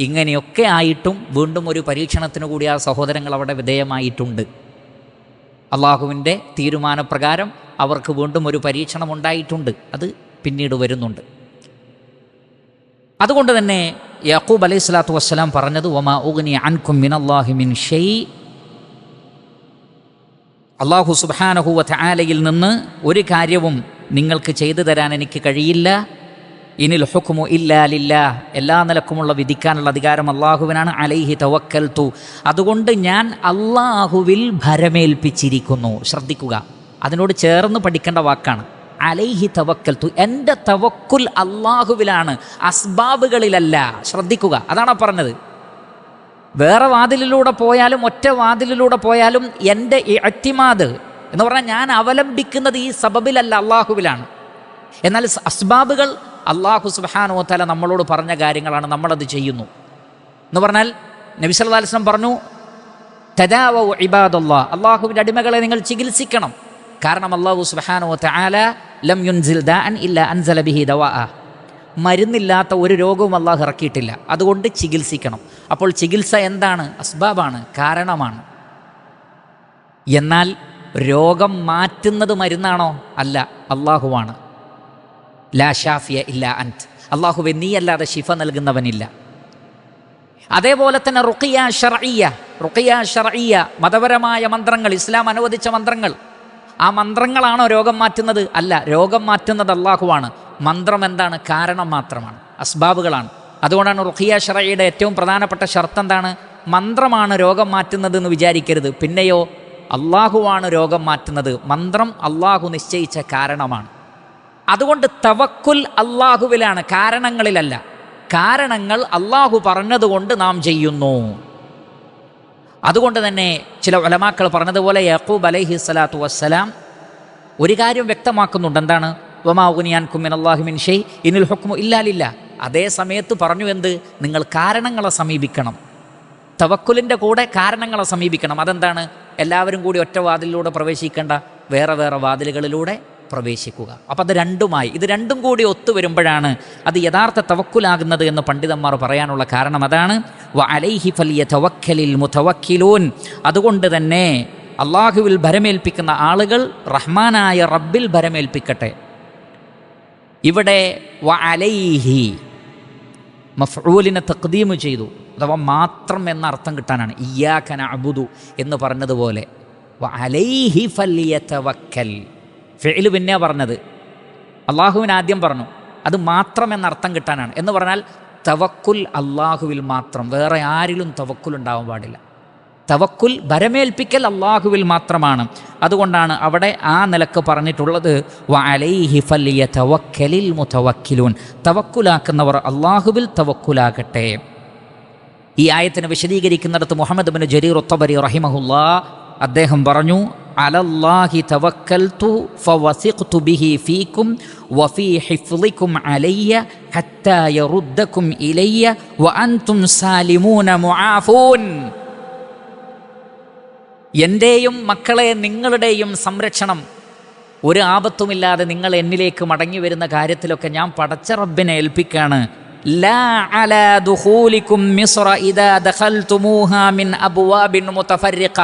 ഇങ്ങനെയൊക്കെ ആയിട്ടും വീണ്ടും ഒരു പരീക്ഷണത്തിന് കൂടി ആ സഹോദരങ്ങൾ അവിടെ വിധേയമായിട്ടുണ്ട്. അള്ളാഹുവിൻ്റെ തീരുമാനപ്രകാരം അവർക്ക് വീണ്ടും ഒരു പരീക്ഷണം ഉണ്ടായിട്ടുണ്ട്. അത് പിന്നീട് വരുന്നുണ്ട്. അതുകൊണ്ട് തന്നെ യാക്കൂബ് അലൈഹി സ്വലാത്തു വസ്സലാം പറഞ്ഞത് വമാ ഉഗ്നി അൻകും മിനല്ലാഹി മിൻ ഷൈ, അള്ളാഹു സുബ്ഹാനഹു വ തആലയിൽ നിന്ന് ഒരു കാര്യവും നിങ്ങൾക്ക് ചെയ്തു തരാൻ എനിക്ക് കഴിയില്ല. ഇനിൽ ഹുക്മു ഇല്ലാ ലില്ലാ, എല്ലാ നിലക്കുമുള്ള വിധിക്കാനുള്ള അധികാരം അള്ളാഹുവിനാണ്. അലൈഹി തവക്കൽതു, അതുകൊണ്ട് ഞാൻ അള്ളാഹുവിൽ ഭരമേൽപ്പിച്ചിരിക്കുന്നു. ശ്രദ്ധിക്കുക, അതിനോട് ചേർന്ന് പഠിക്കേണ്ട വാക്കാണ് അലൈഹി തവക്കൽതു. എൻ്റെ തവക്കുൽ അള്ളാഹുവിലാണ്, അസ്ബാബുകളിലല്ല. ശ്രദ്ധിക്കുക, അതാണ് പറഞ്ഞത്. വേറെ വാതിലിലൂടെ പോയാലും ഒറ്റ വാതിലിലൂടെ പോയാലും എൻ്റെ ഇഅ്തിമാദ് എന്ന് പറഞ്ഞാൽ ഞാൻ അവലംബിക്കുന്നത് ഈ സബബിലല്ല, അള്ളാഹുവിലാണ്. എന്നാൽ അസ്ബാബുകൾ അള്ളാഹു സുബ്ഹാനഹു വ തആല നമ്മളോട് പറഞ്ഞ കാര്യങ്ങളാണ്, നമ്മളത് ചെയ്യുന്നു എന്ന് പറഞ്ഞാൽ നബി സല്ലല്ലാഹു അലൈഹി വസല്ലം പറഞ്ഞു തദാവു ഇബാദല്ലാഹ്, അള്ളാഹുവിൻ്റെ അടിമകളെ നിങ്ങൾ ചികിത്സിക്കണം. കാരണം അള്ളാഹു സുബ്ഹാനഹു വ തആല ലം യുൻസിൽ ദാഅൻ ഇല്ലാ അൻസല ബിഹി ദവാഅ, മരുന്നില്ലാത്ത ഒരു രോഗവും അള്ളാഹു ഇറക്കിയിട്ടില്ല. അതുകൊണ്ട് ചികിത്സിക്കണം. അപ്പോൾ ചികിത്സ എന്താണ്? അസ്ബാബാണ്, കാരണമാണ്. എന്നാൽ രോഗം മാറ്റുന്നത് മരുന്നാണോ? അല്ല, അള്ളാഹുവാണ്. ലാ ഷാഫിയ ഇല്ലാ അൻത്, അള്ളാഹുവേ നീയല്ലാതെ ശിഫ നൽകുന്നവനില്ല. അതേപോലെ തന്നെ റുഖിയ ശർഇയ്യ, റുഖിയ ശർഇയ്യ മതപരമായ മന്ത്രങ്ങൾ, ഇസ്ലാം അനുവദിച്ച മന്ത്രങ്ങൾ, ആ മന്ത്രങ്ങളാണോ രോഗം മാറ്റുന്നത്? അല്ല, രോഗം മാറ്റുന്നത് അള്ളാഹുവാണ്. മന്ത്രം എന്താണ്? കാരണം മാത്രമാണ്, അസ്ബാബുകളാണ്. അതുകൊണ്ടാണ് റുഖിയ ശർഇയ്യയുടെ ഏറ്റവും പ്രധാനപ്പെട്ട ഷർത്ത് എന്താണ്? മന്ത്രമാണ് രോഗം മാറ്റുന്നത് എന്ന് വിചാരിക്കരുത്. പിന്നെയോ അള്ളാഹുവാണ് രോഗം മാറ്റുന്നത്. മന്ത്രം അള്ളാഹു നിശ്ചയിച്ച കാരണമാണ്. അതുകൊണ്ട് തവക്കുൽ അള്ളാഹുവിലാണ്, കാരണങ്ങളിലല്ല. കാരണങ്ങൾ അള്ളാഹു പറഞ്ഞതുകൊണ്ട് നാം ചെയ്യുന്നു. അതുകൊണ്ട് തന്നെ ചില ഉലമാക്കൾ പറഞ്ഞതുപോലെ യാക്കൂബ് അലൈഹി സ്വലാത്തു വസ്സലാം ഒരു കാര്യം വ്യക്തമാക്കുന്നുണ്ട്. എന്താണ്? വമാ ഉഗ്നിയൻകും മിനല്ലാഹി മിൻ ഷൈ ഇനിൽ ഹുക്മു ഇല്ലാ ലില്ലാഹ്. അതേ സമയത്ത് പറഞ്ഞു എന്ത്? നിങ്ങൾ കാരണങ്ങളെ സമീപിക്കണം. തവക്കുലിൻ്റെ കൂടെ കാരണങ്ങളെ സമീപിക്കണം. അതെന്താണ്? എല്ലാവരും കൂടി ഒറ്റ വാതിലിലൂടെ പ്രവേശിക്കേണ്ട, വേറെ വേറെ വാതിലുകളിലൂടെ പ്രവേശിക്കുക. അപ്പം അത് രണ്ടുമായി, ഇത് രണ്ടും കൂടി ഒത്തുവരുമ്പോഴാണ് അത് യഥാർത്ഥ തവക്കുലാകുന്നത് എന്ന് പണ്ഡിതന്മാർ പറയാനുള്ള കാരണം അതാണ്. വ അലൈഹി ഫലിയതവക്കലിൽ മുതവക്കിലൂൻ. അതുകൊണ്ട് തന്നെ അള്ളാഹുവിൽ ഭരമേൽപ്പിക്കുന്ന ആളുകൾ റഹ്മാനായ റബ്ബിൽ ഭരമേൽപ്പിക്കട്ടെ. ഇവിടെ വ അലൈഹി മഫ്ഊലിനെ തഖ്ദീമ് ചെയ്തു, അഥവാ മാത്രം എന്ന അർത്ഥം കിട്ടാനാണ്. ഇയ്യാക നഅ്ബുദു എന്ന് പറഞ്ഞതുപോലെ വ അലൈഹി ഫലിയതവക്കൽ. ഫിഅ്ല് പിന്നെ പറഞ്ഞത്, അള്ളാഹുവിന് ആദ്യം പറഞ്ഞു, അത് മാത്രം എന്നർത്ഥം കിട്ടാനാണ്. എന്ന് പറഞ്ഞാൽ തവക്കുൽ അള്ളാഹുവിൽ മാത്രം, വേറെ ആരിലും തവക്കുൽ ഉണ്ടാവാൻ പാടില്ല. തവക്കുൽ ഭരമേൽപ്പിക്കൽ അള്ളാഹുവിൽ മാത്രമാണ്. അതുകൊണ്ടാണ് അവിടെ ആ നിലക്ക് പറഞ്ഞിട്ടുള്ളത് വ അലൈഹി ഫലിയതവക്കലിൽ മുതവക്കിലൂൻ. തവക്കുലാക്കുന്നവർ അള്ളാഹുവിൽ തവക്കുലാകട്ടെ. ഈ ആയത്തിനെ വിശദീകരിക്കുന്നിടത്ത് മുഹമ്മദ് ഇബ്നു ജരീർ അത്ത്-തബരി റഹിമഹുല്ലാ അദ്ദേഹം പറഞ്ഞു, അലല്ലാഹി തവക്കൽതു ഫവസിഖ്തു ബിഹി ഫീകും വഫീ ഹിഫ്ളികും അലയ്യ ഹത്താ യറുദ്ദകും ഇലയ്യ വഅൻതും സാലിമൂന മുആഫൂൻ. എൻ്റെയും മക്കളെ നിങ്ങളുടെയും സംരക്ഷണം, ഒരു ആപത്തുമില്ലാതെ നിങ്ങൾ എന്നിലേക്ക് മടങ്ങി വരുന്ന കാര്യത്തിലൊക്കെ ഞാൻ പടച്ച റബ്ബിനെ ഏൽപ്പിക്കാണ്. ലാ അലാ ദുഖൂലികും മിസ്റ ഇദാ ദഖൽതുമൂഹാ മിൻ അബ്വാബിൻ മുതഫർരിഖ.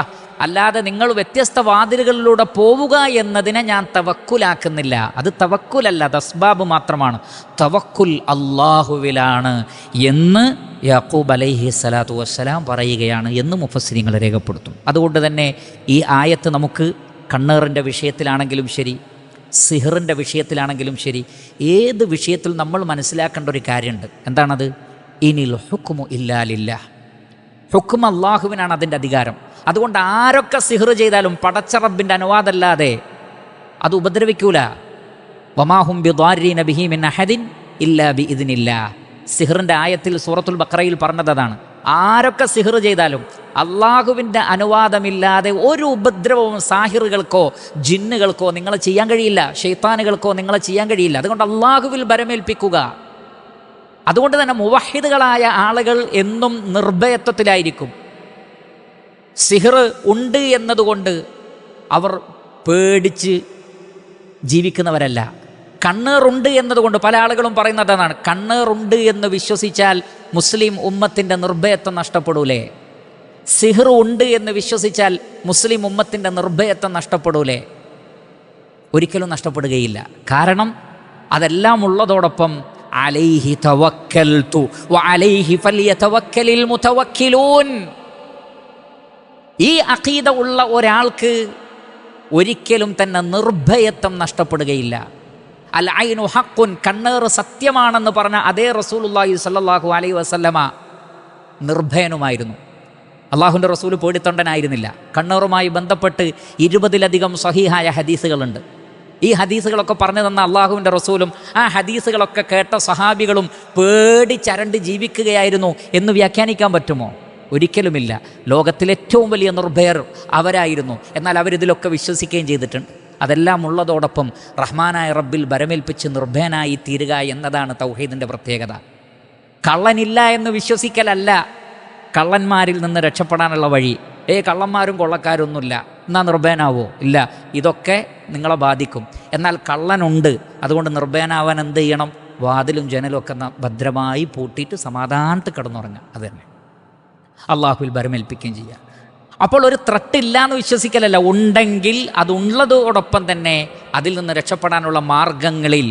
അല്ലാതെ നിങ്ങൾ വ്യത്യസ്ത വാതിലുകളിലൂടെ പോവുക എന്നതിനെ ഞാൻ തവക്കുലാക്കുന്നില്ല. അത് തവക്കുലല്ല, അത് അസ്ബാബ് മാത്രമാണ്. തവക്കുൽ അള്ളാഹുവിലാണ് എന്ന് യാക്കൂബ് അലൈഹി സ്വലാത്തു വസ്സലാം പറയുകയാണ് എന്ന് മുഫസ്സിരിങ്ങൾ രേഖപ്പെടുത്തും. അതുകൊണ്ട് തന്നെ ഈ ആയത്ത് നമുക്ക് കണ്ണേറിൻ്റെ വിഷയത്തിലാണെങ്കിലും ശരി, സിഹറിൻ്റെ വിഷയത്തിലാണെങ്കിലും ശരി, ഏത് വിഷയത്തിൽ നമ്മൾ മനസ്സിലാക്കേണ്ട ഒരു കാര്യമുണ്ട്. എന്താണത്? ഇനിൽ ഹുക്മു ഇല്ലാ ലില്ലാഹ്. ഹുക്ം അള്ളാഹുവിനാണ് അതിൻ്റെ അധികാരം. അതുകൊണ്ട് ആരൊക്കെ സിഹർ ചെയ്താലും പടച്ച റബ്ബിൻ്റെ അനുവാദമല്ലാതെ അത് ഉപദ്രവിക്കൂല. വമാഹും ബിദ്വാരീന ബിഹി മിൻ അഹദിൻ ഇല്ലാ ബിഇദ്നില്ലാഹ്. സിഹറിൻ്റെ ആയത്തിൽ സൂറത്തുൽ ബഖറയിൽ പറഞ്ഞതാണ്, ആരൊക്കെ സിഹർ ചെയ്താലും അള്ളാഹുവിൻ്റെ അനുവാദമില്ലാതെ ഒരു ഉപദ്രവവും സാഹിറുകൾക്കോ ജിന്നുകൾക്കോ നിങ്ങളെ ചെയ്യാൻ കഴിയില്ല, ഷെയ്ത്താനുകൾക്കോ നിങ്ങളെ ചെയ്യാൻ കഴിയില്ല. അതുകൊണ്ട് അള്ളാഹുവിൽ ഭരമേൽപ്പിക്കുക. അതുകൊണ്ട് തന്നെ മുവഹിദുകളായ ആളുകൾ എന്നും നിർഭയത്വത്തിലായിരിക്കും. സിഹർ ഉണ്ട് എന്നതുകൊണ്ട് അവർ പേടിച്ച് ജീവിക്കുന്നവരല്ല. കണ്ണേറുണ്ട് എന്നതുകൊണ്ട് പല ആളുകളും പറയുന്നത് അതാണ്, കണ്ണേറുണ്ട് എന്ന് വിശ്വസിച്ചാൽ മുസ്ലിം ഉമ്മത്തിൻ്റെ നിർഭയത്വം നഷ്ടപ്പെടൂലേ? സിഹർ ഉണ്ട് എന്ന് വിശ്വസിച്ചാൽ മുസ്ലിം ഉമ്മത്തിൻ്റെ നിർഭയത്വം നഷ്ടപ്പെടൂലേ? ഒരിക്കലും നഷ്ടപ്പെടുകയില്ല. കാരണം അതെല്ലാം ഉള്ളതോടൊപ്പം അലൈഹി തവക്കൽതു വഅലൈഹി ഫലിയതവക്കലിൽ മുതവക്കിലൂൻ. ഈ അഖീദ ഉള്ള ഒരാൾക്ക് ഒരിക്കലും തന്നെ നിർഭയത്വം നഷ്ടപ്പെടുകയില്ല. അൽ ഐനു ഹഖുൻ, കണ്ണേറ് സത്യമാണെന്ന് പറഞ്ഞ അതേ റസൂലുള്ളാഹി സ്വല്ലല്ലാഹു അലൈഹി വസല്ലമ നിർഭയനുമായിരുന്നു. അള്ളാഹുവിൻ്റെ റസൂൽ പേടിത്തൊണ്ടനായിരുന്നില്ല. കണ്ണേറുമായി ബന്ധപ്പെട്ട് 20-ലധികം സ്വഹീഹായ ഹദീസുകളുണ്ട്. ഈ ഹദീസുകളൊക്കെ പറഞ്ഞു തന്ന അള്ളാഹുവിൻ്റെ റസൂലും ആ ഹദീസുകളൊക്കെ കേട്ട സഹാബികളും പേടിച്ചരണ്ട് ജീവിക്കുകയായിരുന്നു എന്ന് വ്യാഖ്യാനിക്കാൻ പറ്റുമോ? ഒരിക്കലുമില്ല. ലോകത്തിലെ ഏറ്റവും വലിയ നിർഭയർ അവരായിരുന്നു. എന്നാൽ അവരിതിലൊക്കെ വിശ്വസിക്കുകയും ചെയ്തിട്ടുണ്ട്. അതെല്ലാം ഉള്ളതോടൊപ്പം റഹ്മാനായ റബ്ബിൽ ഭരമേൽപ്പിച്ച് നിർഭയനായി തീരുക എന്നതാണ് തൗഹീദിൻ്റെ പ്രത്യേകത. കള്ളനില്ല എന്ന് വിശ്വസിക്കലല്ല കള്ളന്മാരിൽ നിന്ന് രക്ഷപ്പെടാനുള്ള വഴി. കള്ളന്മാരും കൊള്ളക്കാരൊന്നുമില്ല, എന്നാൽ നിർഭയനാവോ? ഇല്ല. ഇതൊക്കെ നിങ്ങളെ ബാധിക്കും. എന്നാൽ കള്ളനുണ്ട്, അതുകൊണ്ട് നിർഭയനാവാൻ എന്ത് ചെയ്യണം? വാതിലും ജനലും ഒക്കെ ഭദ്രമായി പൂട്ടിയിട്ട് സമാധാനത്തിൽ കിടന്നുറങ്ങുക. അത് തന്നെ അള്ളാഹുവിൽ ഭരമേൽപ്പിക്കുകയും ചെയ്യുക. അപ്പോൾ ഒരു ത്രട്ടില്ല എന്ന് വിശ്വസിക്കലല്ല, ഉണ്ടെങ്കിൽ അതുള്ളതോടൊപ്പം തന്നെ അതിൽ നിന്ന് രക്ഷപ്പെടാനുള്ള മാർഗങ്ങളിൽ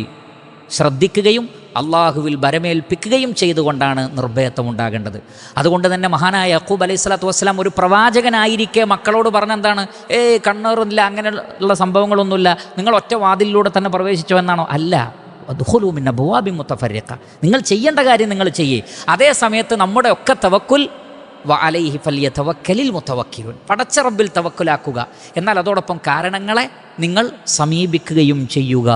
ശ്രദ്ധിക്കുകയും അള്ളാഹുവിൽ ഭരമേൽപ്പിക്കുകയും ചെയ്തുകൊണ്ടാണ് നിർഭയത്വം ഉണ്ടാകേണ്ടത്. അതുകൊണ്ട് തന്നെ മഹാനായ യാക്കൂബ് അലൈഹി സ്വലാത്തു വസ്സലാം ഒരു പ്രവാചകനായിരിക്കെ മക്കളോട് പറഞ്ഞെന്താണ്? കണ്ണേറില്ല, അങ്ങനെയുള്ള സംഭവങ്ങളൊന്നുമില്ല, നിങ്ങൾ ഒറ്റ വാതിലിലൂടെ തന്നെ പ്രവേശിച്ചോ എന്നാണോ? അല്ല. ദുഖുലൂ മിൻ അബ്വാബിൻ മുതഫർരിഖ. നിങ്ങൾ ചെയ്യേണ്ട കാര്യം നിങ്ങൾ ചെയ്യേ. അതേ സമയത്ത് നമ്മുടെ ഒക്കെ തവക്കുൽ വഅലൈഹി ഫലിയതവക്കലിൽ മുതവക്കിലൂൻ, പടച്ച റബ്ബിൽ തവക്കുലാക്കുക. എന്നാൽ അതോടൊപ്പം കാരണങ്ങളെ നിങ്ങൾ സമീപിക്കുകയും ചെയ്യുക.